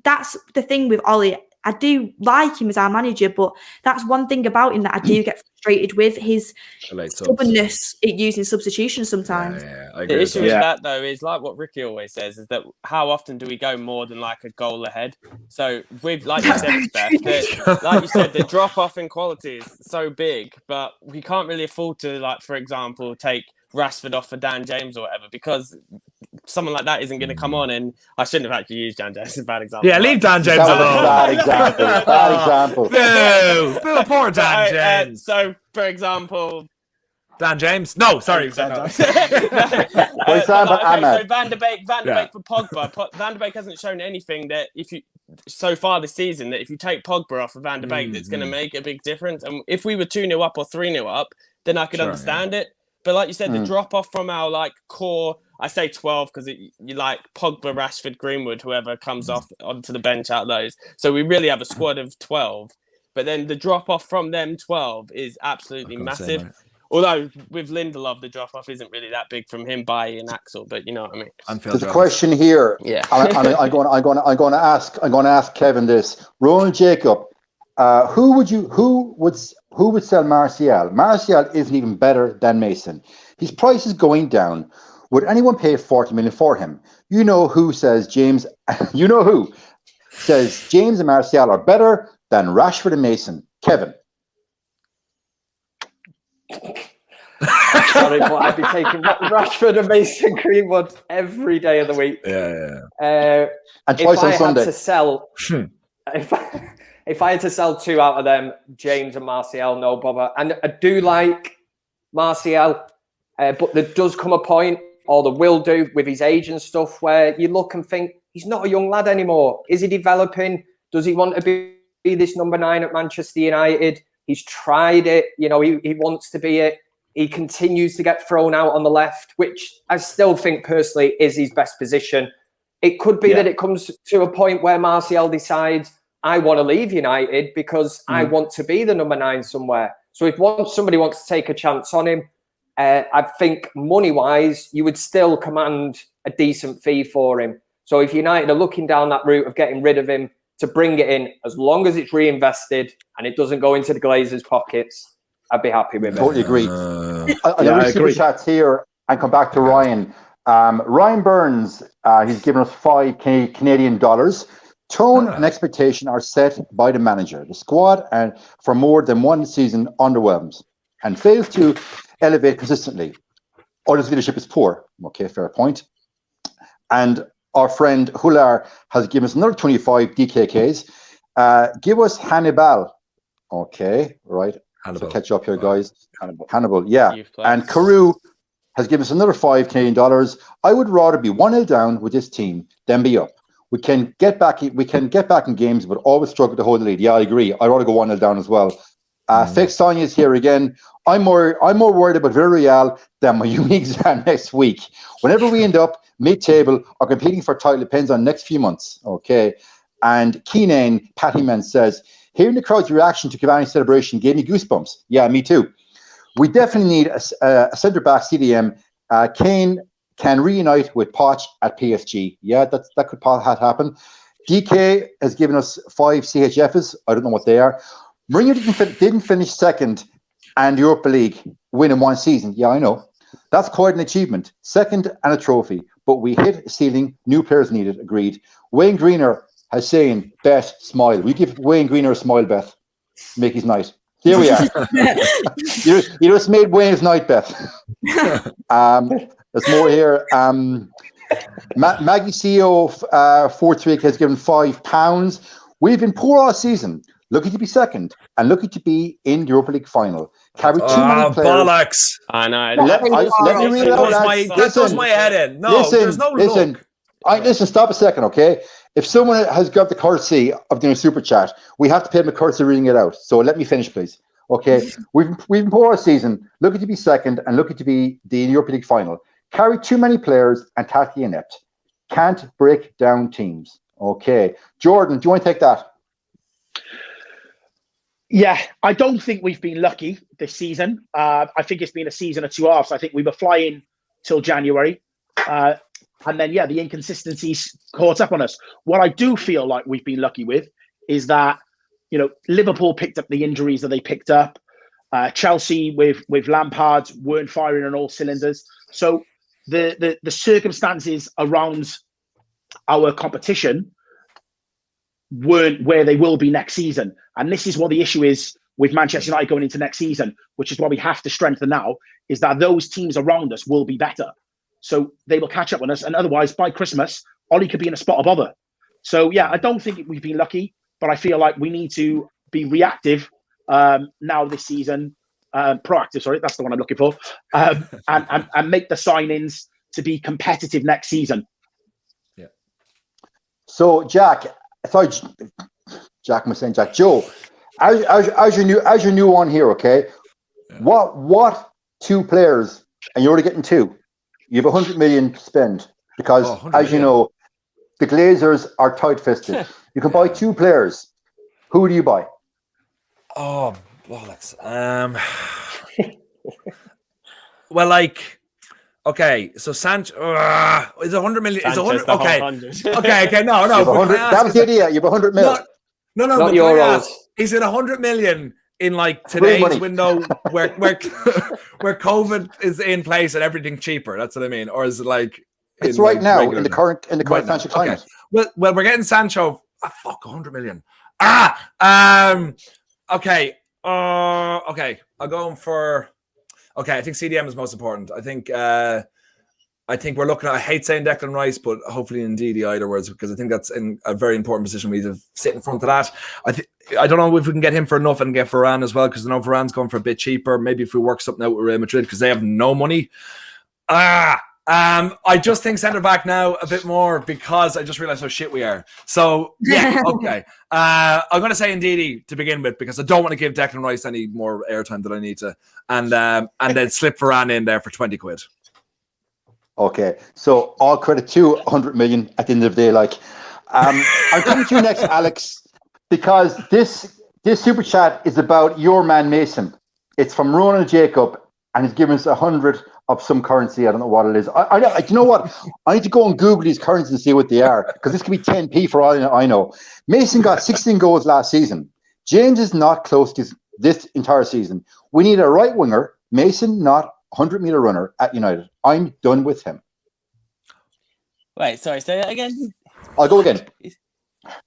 That's the thing with Ollie. I do like him as our manager, but that's one thing about him that I do get frustrated with, his stubbornness at using substitution sometimes. I agree. The issue with that, though, is like what Ricky always says, is that how often do we go more than like a goal ahead? So with, like you said, Beth, like you said, the drop-off in quality is so big, but we can't really afford to, like, for example, take Rashford off for Dan James or whatever, because someone like that isn't going to come on. And I shouldn't have actually used Dan James as a bad example. Yeah, leave Dan James alone. Bad example. No, poor Dan James. So, for example, Dan James. No, sorry. For example, Ahmed. So Van der Beek for Pogba. Van der Beek hasn't shown anything that so far this season that if you take Pogba off of Van der Beek, that's going to make a big difference. And if we were 2-0 up or 3-0 up, then I could understand it. But like you said, the drop off from our like core, I say 12 because you like Pogba, Rashford, Greenwood, whoever comes off onto the bench out of those. So we really have a squad of 12. But then the drop off from them 12 is absolutely massive. Although with Lindelof, the drop off isn't really that big from him, Bailly and Axel. But you know what I mean. There's a question here. Yeah. I'm going to ask Kevin this. Roland Jacob, who would sell Martial? Martial isn't even better than Mason. His price is going down. Would anyone pay 40 million for him? You know who says James and Martial are better than Rashford and Mason? Kevin. Sorry, but I'd be taking Rashford and Mason Greenwood every day of the week. And twice on Sunday. If I had to sell 2 out of them, James and Martial, no bother. And I do like Martial, but there does come a point, or there will do, with his age and stuff, where you look and think, he's not a young lad anymore. Is he developing? Does he want to be this number 9 at Manchester United? He's tried it. You know, he wants to be it. He continues to get thrown out on the left, which I still think personally is his best position. It could be that it comes to a point where Martial decides, I want to leave United because I want to be the number 9 somewhere. So if somebody wants to take a chance on him, I think money-wise, you would still command a decent fee for him. So if United are looking down that route of getting rid of him, to bring it in, as long as it's reinvested and it doesn't go into the Glazers' pockets, I'd be happy with it. Totally agree. I agree. Chats here and come back to Ryan. Ryan Burns, he's given us $5 Canadian. Tone and expectation are set by the manager. The squad and for more than one season underwhelms and fails to elevate consistently. Others' leadership is poor. Okay, fair point. And our friend Hular has given us another 25 DKKs. Give us Hannibal. Okay, right. So catch up here, Wow. guys. Hannibal, yeah. Youth players. And Carew has given us another $5 Canadian. I would rather be 1-0 down with this team than be up. We can get back in games, but always struggle to hold the lead. Yeah, I agree. I'd rather go 1-0 down as well. Fake Sonia is here again. I'm more worried about Villarreal than my uni exam next week. Whenever we end up mid-table or competing for title depends on next few months. Okay. And Keenan Pattyman says, hearing the crowd's reaction to Cavani's celebration gave me goosebumps. Yeah, me too. We definitely need a centre-back CDM. Kane can reunite with Poch at PSG. Yeah, that could happen. DK has given us 5 CHFs. I don't know what they are. Mourinho didn't finish second and Europa League win in one season. Yeah, I know. That's quite an achievement. Second and a trophy. But we hit a ceiling. New players needed. Agreed. Wayne Greener has saying, Beth, smile. We give Wayne Greener a smile, Beth. Make his night. There we are. you just made Wayne's night, Beth. There's more here. Maggie CEO 43 has given £5. We've been poor all season. Lucky to be second and lucky to be in the Europa League final. Carry too many players. Bollocks. I know. Let me read it out. That does my head in. No, there's no look. Listen, stop a second, okay? If someone has got the courtesy of doing a super chat, we have to pay them a courtesy reading it out. So let me finish, please. Okay, we've been poor all season. Lucky to be second and lucky to be the Europa League final. Carry too many players and tactically inept. Can't break down teams. Okay, Jordan, do you want to take that? Yeah, I don't think we've been lucky this season. I think it's been a season of two halves. I think we were flying till January. And then, the inconsistencies caught up on us. What I do feel like we've been lucky with is that, Liverpool picked up the injuries that they picked up. Chelsea with Lampard weren't firing on all cylinders. So the circumstances around our competition weren't where they will be next season. And this is what the issue is with Manchester United going into next season, which is why we have to strengthen now, is that those teams around us will be better. So they will catch up on us. And otherwise, by Christmas, Ollie could be in a spot of bother. So, I don't think we've been lucky, but I feel like we need to be reactive now this season. Proactive, sorry, that's the one I'm looking for. And make the signings to be competitive next season. Yeah. So, Jack, Joe, as your new one here, okay? Yeah. What 2 players, and you're only getting 2. You have 100 million to spend because, as you know, the Glazers are tight-fisted. You can buy 2 players. Who do you buy? Oh, bollocks. Well, okay, so Sancho is 100 million. Is 100? Okay, okay, no. That was the idea. You have 100 million. No, not euros. Is it 100 million in today's window where COVID is in place and everything cheaper? That's what I mean. Or is it it's right now in the current financial climate? Okay. Well, we're getting Sancho. Fuck, 100 million. Okay. Okay. I'll go for. Okay, I think CDM is most important. I think we're looking at. I hate saying Declan Rice, but hopefully Ndidi either words, because I think that's in a very important position. We need to sit in front of that. I don't know if we can get him for enough and get Varane as well, because I know Varane's going for a bit cheaper. Maybe if we work something out with Real Madrid, because they have no money. I just think centre back now a bit more, because I just realised how shit we are. So yeah, okay. I'm going to say Ndidi to begin with, because I don't want to give Declan Rice any more airtime than I need to, and then slip Varane in there for 20 quid. Okay, so all credit to 100 million at the end of the day. I'm coming to you next, Alex, because this super chat is about your man Mason. It's from Ronald Jacob, and he's given us 100 of some currency. I don't know what it is. You know what? I need to go and Google these currencies and see what they are, because this could be 10p for all I know. Mason got 16 goals last season. James is not close to this entire season. We need a right winger. Mason, not 100-meter runner at United. I'm done with him. Wait, sorry, say that again. I'll go again.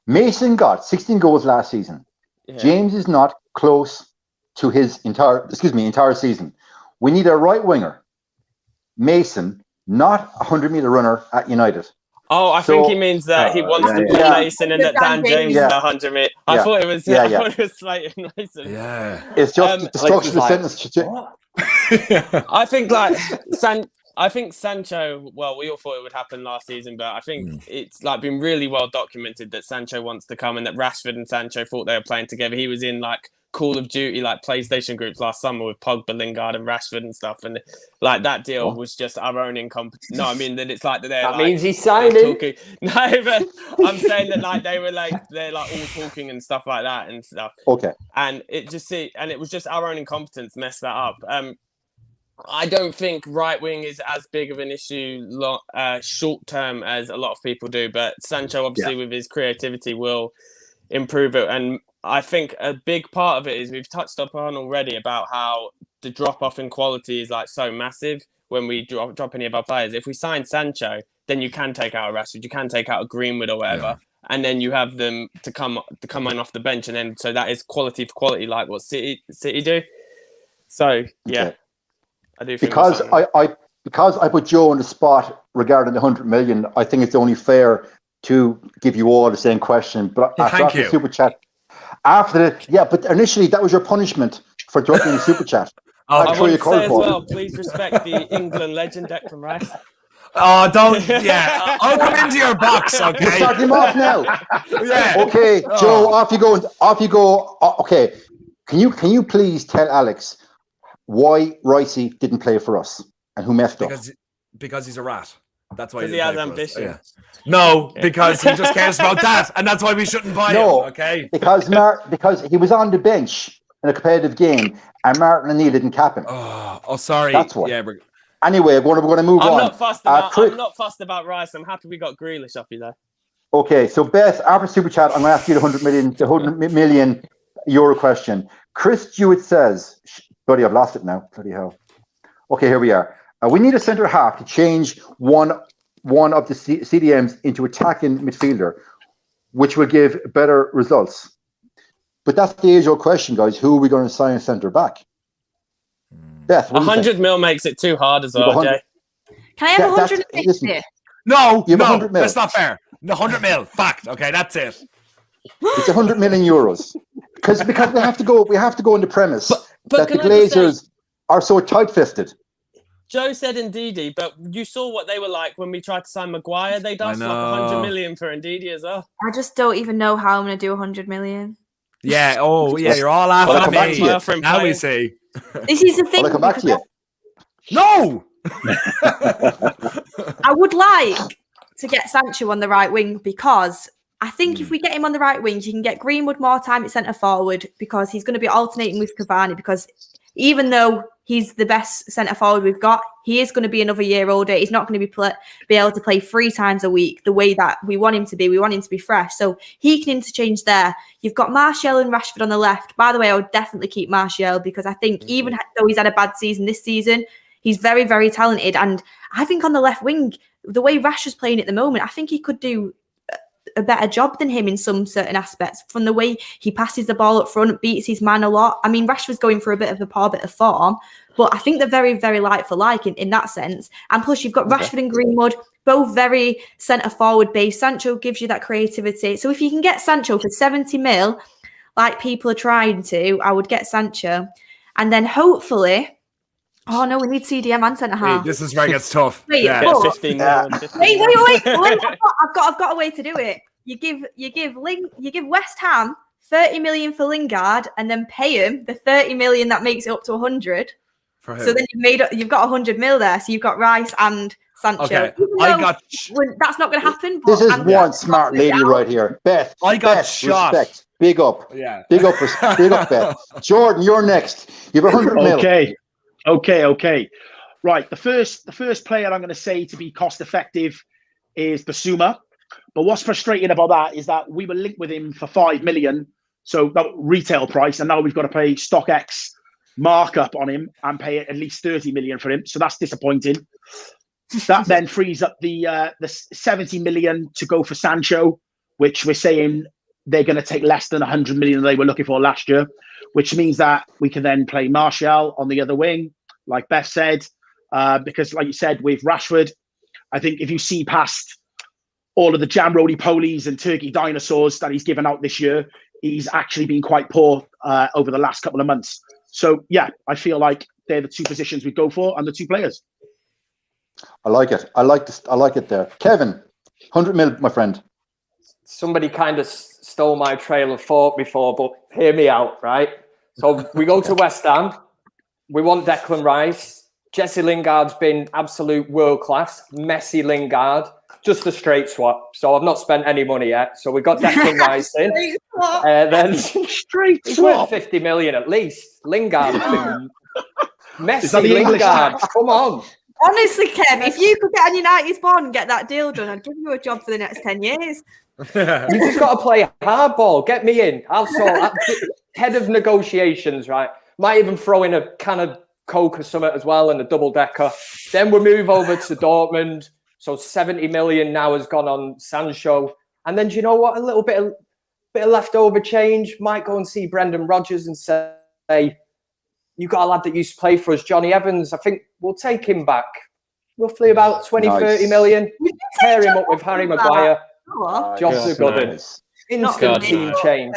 Mason got 16 goals last season. Yeah. James is not close to his entire season. We need a right winger. Mason, not a 100-meter runner at United. Oh, I think he means that he wants to put Mason and that Dan James is 100 million. I thought it was. I thought it was Slayton Mason. Yeah, it's just the structure of the sentence. I think Sancho. Well, we all thought it would happen last season, but I think it's like been really well documented that Sancho wants to come, and that Rashford and Sancho thought they were playing together. He was in like Call of Duty, like PlayStation groups last summer with Pogba, Lingard, and Rashford and stuff, and like that deal was just our own incompetence. No, I mean that it's like that means he's signing. No, but I'm saying that like they're all talking and stuff like that and stuff. Okay, and it was just our own incompetence messed that up. I don't think right wing is as big of an issue short term as a lot of people do, but Sancho obviously with his creativity will improve it. And I think a big part of it is we've touched upon already about how the drop off in quality is like so massive when we drop any of our players. If we sign Sancho, then you can take out a Rashford, you can take out a Greenwood or whatever, and then you have them to come in off the bench, and then so that is quality for quality, like what City do. So yeah, I do think because I put Joe on the spot regarding the 100 million. I think it's only fair to give you all the same question, but after the super chat. But initially that was your punishment for dropping the super chat. I want to say as well, please respect the England legend Declan Rice. Oh, don't! Yeah, I'll come into your box. Okay, we'll start him off now. Yeah. Okay, Joe, off you go. Off you go. Okay, can you please tell Alex why Ricey didn't play for us and who messed up? Because he's a rat. That's why he has ambition. Yeah. No, because he just cares about that, and that's why we shouldn't buy him. Okay, because he was on the bench in a competitive game, and Martin O'Neill didn't cap him. Oh, sorry. That's why. Yeah. Anyway, we're going to move on. I'm not fussed about Rice. I'm happy we got Grealish off you there. Okay, so Beth, after super chat, I'm going to ask you the 100 million euro question. Chris Jewett says, "Bloody, I've lost it now. Bloody hell." Okay, here we are. We need a centre half to change one of the CDMs into attacking midfielder, which will give better results. But that's the age-old question, guys. Who are we going to sign centre back? Beth, 100 mil makes it too hard as well, Jay. Can I have 150? No, that's not fair. 100 mil, fact. Okay, that's it. It's 100 million euros because we have to go on the premise that the Glazers are so tight-fisted. Joe said Ndidi, but you saw what they were like when we tried to sign Maguire. They'd asked like 100 million for Ndidi as well. I just don't even know how I'm going to do 100 million. Yeah. Oh, yeah. You're all laughing at me. Now we see. This is the thing. I'll come back to you. No. I would like to get Sancho on the right wing because I think if we get him on the right wing, you can get Greenwood more time at centre forward because he's going to be alternating with Cavani because even though he's the best centre forward we've got, he is going to be another year older. He's not going to be able to play 3 times a week the way that we want him to be. We want him to be fresh. So he can interchange there. You've got Martial and Rashford on the left. By the way, I would definitely keep Martial because I think even though he's had a bad season this season, he's very, very talented. And I think on the left wing, the way Rashford's playing at the moment, I think he could do a better job than him in some certain aspects from the way he passes the ball up front, beats his man a lot. I mean, Rashford's going for a bit of a poor bit of form, but I think they're very, very like for like in that sense. And plus you've got Rashford and Greenwood, both very centre forward based. Sancho gives you that creativity. So if you can get Sancho for 70 mil, like people are trying to, I would get Sancho. And then hopefully, oh no, we need CDM and centre half. This is where it gets tough. Wait, yeah. 15 mil. Wait. I've got a way to do it. You give West Ham 30 million for Lingard and then pay him the 30 million that makes it up to 100. So then you've got 100 mil there. So you've got Rice and Sancho. Okay. That's not going to happen. This is one smart lady right here, Beth. I got shot. Respect. Big up. Yeah. Big up, Beth. Jordan, you're next. You have 100 mil. Okay. Right. The first player I'm going to say to be cost effective is Basuma. But what's frustrating about that is that we were linked with him for 5 million, so that retail price, and now we've got to pay StockX markup on him and pay at least 30 million for him. So that's disappointing. That then frees up the 70 million to go for Sancho, which we're saying they're going to take less than 100 million they were looking for last year, which means that we can then play Martial on the other wing, like Beth said, because like you said, with Rashford, I think if you see past all of the jam roly-polies and turkey dinosaurs that he's given out this year, he's actually been quite poor over the last couple of months. So, yeah, I feel like they're the two positions we go for and the two players. I like it. I like it there. Kevin, 100 mil, my friend. Somebody kind of stole my trail of thought before, but hear me out, right? So we go to West Ham. We want Declan Rice. Jesse Lingard's been absolute world class. Messi Lingard, just a straight swap. So I've not spent any money yet. So we got Declan Rice in. Then Straight it's swap. worth 50 million at least. Lingard. Messi that the English Lingard. tax? Come on. Honestly, Kev, if you could get on United's bond and get that deal done, I'd give you a job for the next 10 years. You just got to play hardball. Get me in. I'll sort that. Head of negotiations, right? Might even throw in a can of Coke or something as well and a double decker. Then we move over to Dortmund. So 70 million now has gone on Sancho. And then do you know what? A little bit of leftover change. Might go and see Brendan Rodgers and say, you got a lad that used to play for us, Johnny Evans. I think we'll take him back. Roughly about 20, 30 million. Pair him up with Harry Maguire. Jobs are good. Instant team change.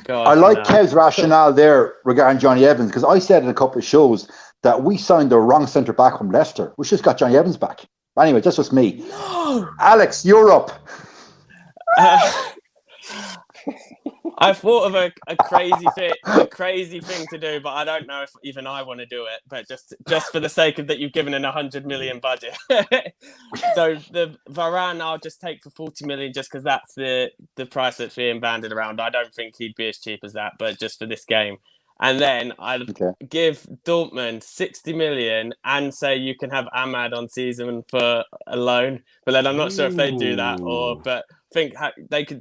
I like Kev's rationale there regarding Johnny Evans, because I said in a couple of shows that we signed the wrong centre back from Leicester. We just got Johnny Evans back. Anyway, that's just me. Alex, you're up. I thought of a crazy thing to do, but I don't know if even I want to do it. But just for the sake of that, you've given an 100 million budget. So the Varane I'll just take for 40 million, just because that's the price that's being banded around. I don't think he'd be as cheap as that, but just for this game. And then I'd give Dortmund 60 million and say you can have Ahmad on season for a loan. But then I'm not sure if they do that, but I think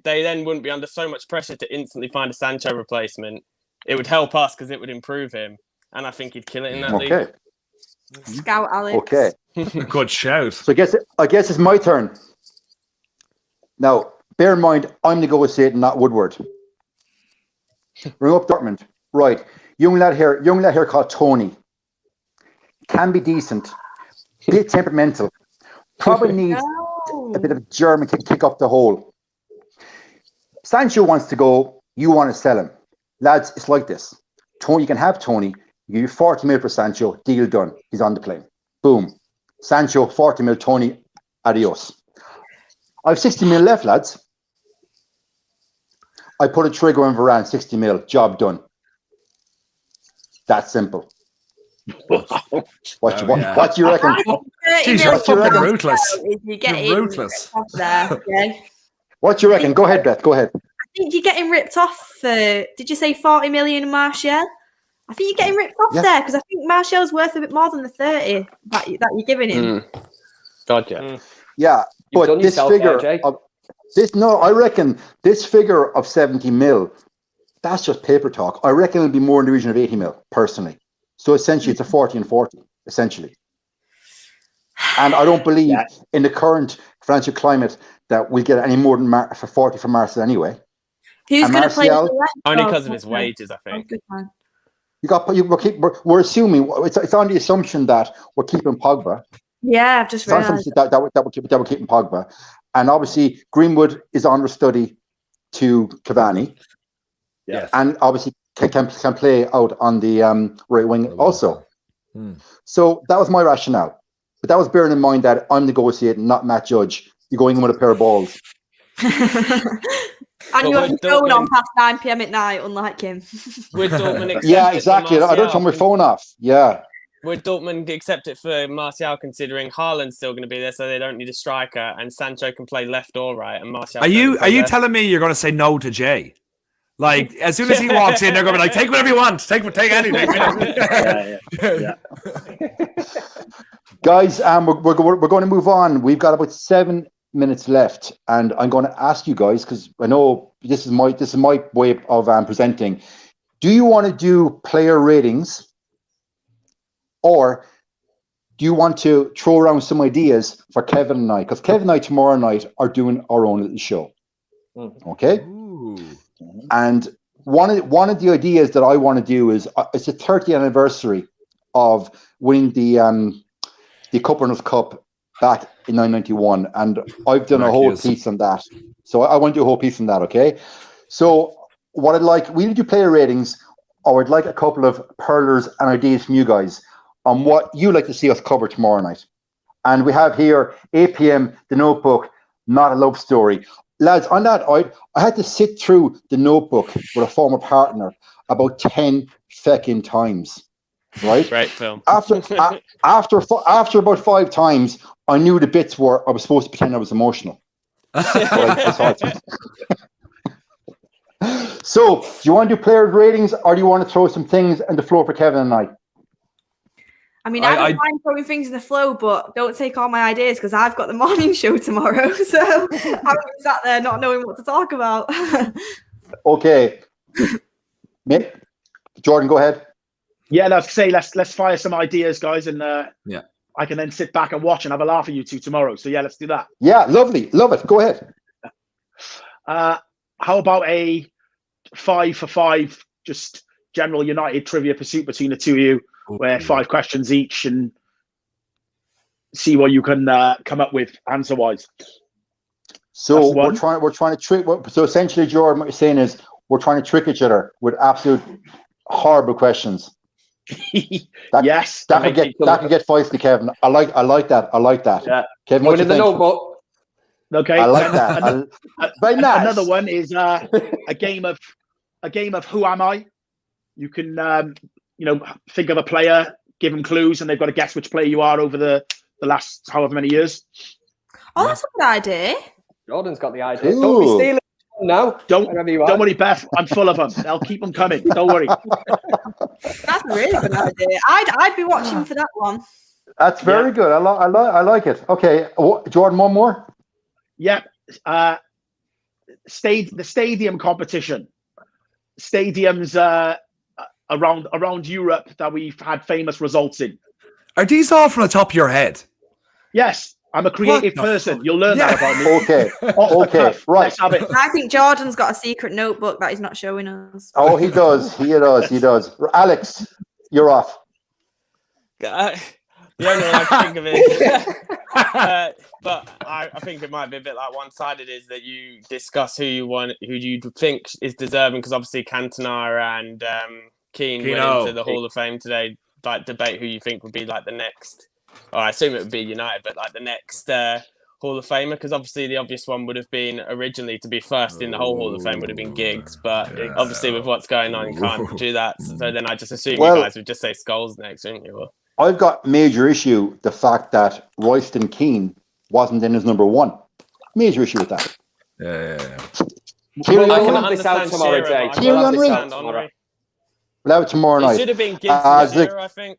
they then wouldn't be under so much pressure to instantly find a Sancho replacement. It would help us because it would improve him, and I think he'd kill it in that league. Scout Alex. Okay. Good shout. So I guess it's my turn. Now, bear in mind, I'm negotiating, not Woodward. Ring up Dortmund. Right. Young lad here called Tony. Can be decent. Bit temperamental. Probably needs a bit of a German kick up the hole. Sancho wants to go. You want to sell him. Lads, it's like this. Tony, you can have Tony. You give you 40 mil for Sancho. Deal done. He's on the plane. Boom. Sancho, 40 mil. Tony, adios. I have 60 mil left, lads. I put a trigger on Varane, 60 mil. Job done. That simple. What do you reckon? Jeez, you're fucking ruthless. You're ruthless. There, okay? What do you reckon? Go ahead, Beth. Go ahead. I think you're getting ripped off for, did you say 40 million Martial? I think you're getting ripped off there, because I think Martial's worth a bit more than the 30 that you're giving him. Gotcha. Yeah, but this figure I reckon this figure of 70 mil, that's just paper talk. I reckon it'll be more in the region of 80 mil, personally. So essentially, it's a 40 and 40, essentially. And I don't believe in the current financial climate that we'll get any more than for 40 from Martial anyway. Who's going to play with the left? Only because of his wages, I think. We're assuming, it's on the assumption that we're keeping Pogba. Yeah, I've just realised. That we're keeping Pogba. And obviously, Greenwood is understudy to Cavani. Yes. And obviously can play out on the right wing also. So that was my rationale. But that was bearing in mind that I'm negotiating, not Matt Judge. You're going in with a pair of balls. And you have your phone on past 9 p.m. at night, unlike him. Would Dortmund accept yeah, exactly. I don't turn my phone off. Yeah. Would Dortmund accept it for Martial, considering Haaland's still going to be there, so they don't need a striker, and Sancho can play left or right, and Martial? Are you telling me you're going to say no to Jay? Like, as soon as he walks in, they're going to be like, take whatever you want. Take anything. Yeah. Guys, we're going to move on. We've got about 7 minutes left, and I'm going to ask you guys, because I know this is my way of presenting. Do you want to do player ratings, or do you want to throw around some ideas for Kevin and I? Because Kevin and I tomorrow night are doing our own little show. Okay. Ooh. And one of the ideas that I want to do is it's the 30th anniversary of winning the Cup Runners' Cup back in 1991, and I've done a whole piece on that. So I want to do a whole piece on that, okay? So what I'd like, we need to do player ratings, or I'd like a couple of pearlers and ideas from you guys on what you like to see us cover tomorrow night. And we have here 8 p.m. The Notebook, Not a Love Story. Lads, on that, I had to sit through The Notebook with a former partner about 10 feckin' times, right? Great film. After about 5 times, I knew the bits were I was supposed to pretend I was emotional. So, do you want to do player ratings, or do you want to throw some things on the floor for Kevin and I? I mean, I don't mind throwing things in the flow, but don't take all my ideas because I've got the morning show tomorrow. So I'm sat there not knowing what to talk about. Okay. Jordan, go ahead. Yeah, let's fire some ideas, guys, and I can then sit back and watch and have a laugh at you two tomorrow. So yeah, let's do that. Yeah, lovely. Love it. Go ahead. How about a 5 for 5, just general United trivia pursuit between the two of you, where 5 questions each, and see what you can come up with answer wise. So we're trying to trick. So essentially, Jordan, what you're saying is we're trying to trick each other with absolute horrible questions. Yes, that could get feisty, Kevin. I like that. Yeah. Kevin, what do you think? Okay, I like that. Another one is a game of Who Am I? You can think of a player, give them clues, and they've got to guess which player you are over the last however many years. Oh, that's a good idea. Jordan's got the idea. Ooh. Don't be stealing now. Don't worry, Beth. I'm full of them. I'll keep them coming. Don't worry. That's a really good idea. I'd be watching for that one. That's very good. I like it. Okay, Jordan, one more. Yep. The stadium competition. Stadiums around Europe that we've had famous results in. Are these all from the top of your head? Yes. I'm a creative person. You'll learn that about me. Okay. Right. Let's have it. I think Jordan's got a secret notebook that he's not showing us. Oh, he does. He does. Alex, you're off. The only one I can think of is, but I think it might be a bit like one-sided, is that you discuss who you think is deserving, because obviously Cantona and Keane went into the Hall of Fame today. Like, debate who you think would be like the next. I assume it would be United, but like the next Hall of Famer, because obviously the obvious one would have been originally to be first in the whole Hall of Fame would have been Giggs, but obviously with what's going on, you can't do that. So then I just assume you guys would just say Scholes next, wouldn't you? I've got major issue the fact that Royston Keane wasn't in his number 1. Major issue with that. Yeah. Thierry I can have this out tomorrow, Jay. We'll have it tomorrow night. It should have been Giggs this year, I think.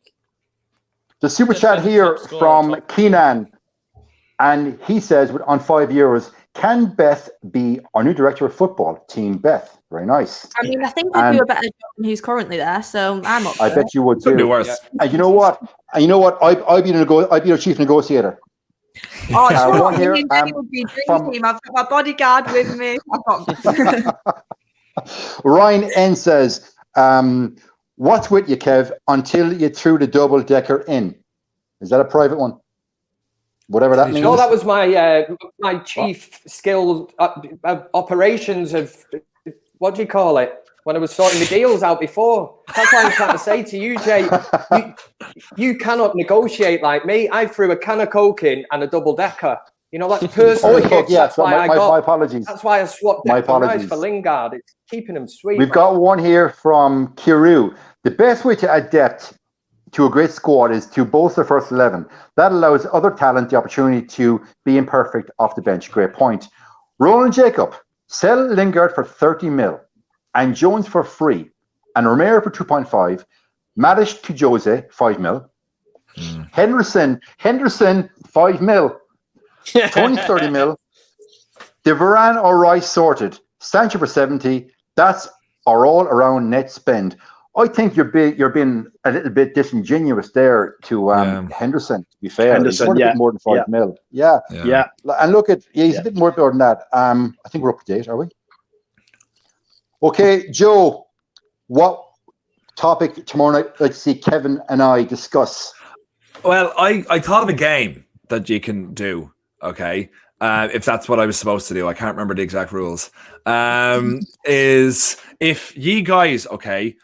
The super chat here from Keenan, and he says, on €5, can Beth be our new director of football? Team Beth. Very nice. I mean, I think we'll do a better job than who's currently there, so I'm up. I bet you would too. Could be worse. And you know what? I'd be your chief negotiator. Oh, sure. Here, would be dream team. I've got my bodyguard with me. Ryan N says, what's with you, Kev, until you threw the double-decker in? Is that a private one? Whatever that means. No, that was my chief skill operations of, what do you call it? When I was sorting the deals out before. That's what I'm trying to say to you, Jay. You cannot negotiate like me. I threw a can of Coke in and a double-decker. That's personal. My apologies. That's why I swapped Declan for Lingard. It's keeping him sweet. We've got one here from Kiru. The best way to add depth to a great squad is to bolster first 11. That allows other talent the opportunity to be imperfect off the bench. Great point. Roland Jacob, sell Lingard for 30 mil and Jones for free and Romero for 2.5. Matic to Jose, 5 mil. Henderson, 5 mil. Tony, 30 mil. De Varane or Rice sorted. Sancho for 70. That's our all-around net spend. I think you're being a little bit disingenuous there to Henderson, to be fair. Henderson, he's a bit more than 5 mil. Yeah. And look at, he's a bit more than that. I think we're up to date, are we? Okay, Joe, what topic tomorrow night let's see Kevin and I discuss? Well, I thought of a game that you can do. Okay. If that's what I was supposed to do, I can't remember the exact rules. Is if ye guys, okay,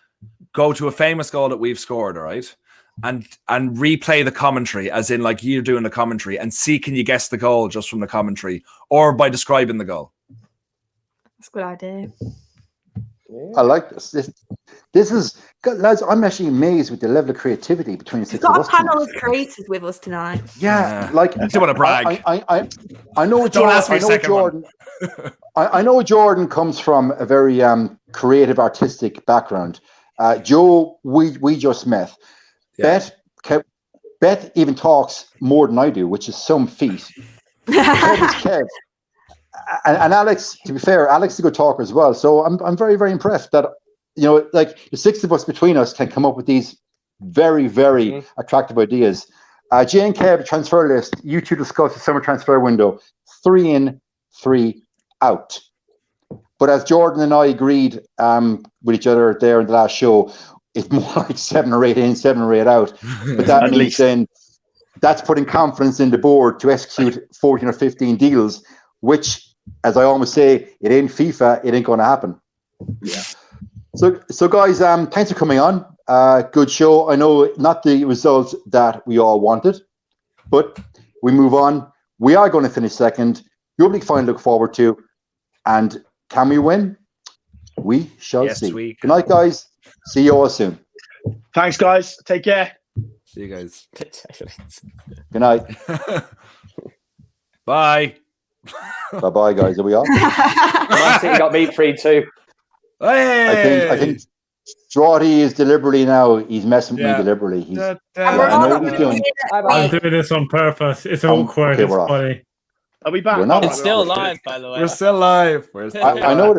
go to a famous goal that we've scored, all right, and replay the commentary, as in like you're doing the commentary, and see can you guess the goal just from the commentary or by describing the goal. That's a good idea. I like this. This is, lads, I'm actually amazed with the level of creativity between the We've six of got us a panel tonight. of creators with us tonight. Yeah, like I do want to brag. I know Don't ask me a second Jordan. I know Jordan comes from a very creative, artistic background. Joe, we just met. Yeah. Beth even talks more than I do, which is some feat. Kev is Kev. And Alex, to be fair, Alex is a good talker as well. So I'm very, very impressed that, you know, like the six of us between us can come up with these very, very attractive ideas. Jay and Kev, transfer list. You two discuss the summer transfer window. 3 in, 3 out. But as Jordan and I agreed with each other there in the last show, it's more like 7 or 8 in, 7 or 8 out. But that means then that's putting confidence in the board to execute 14 or 15 deals, which, as I always say, it ain't FIFA, it ain't going to happen. Yeah. So guys, thanks for coming on. Good show. I know not the results that we all wanted, but we move on. We are going to finish second. You'll be fine to look forward to. And can we win? We shall see. Good night, guys. See you all soon. Thanks, guys. Take care. See you guys. Good night. Bye. Bye-bye, guys. Are we off? Man City got beat 3-2. Hey! I think Strawdy is deliberately now. He's messing with me deliberately. He's, And I we're know all what he's doing. I'm doing this on purpose. It's awkward. okay, it's we're off. funny. Are we back? We're not. It's still live, by the way. We're still live. I know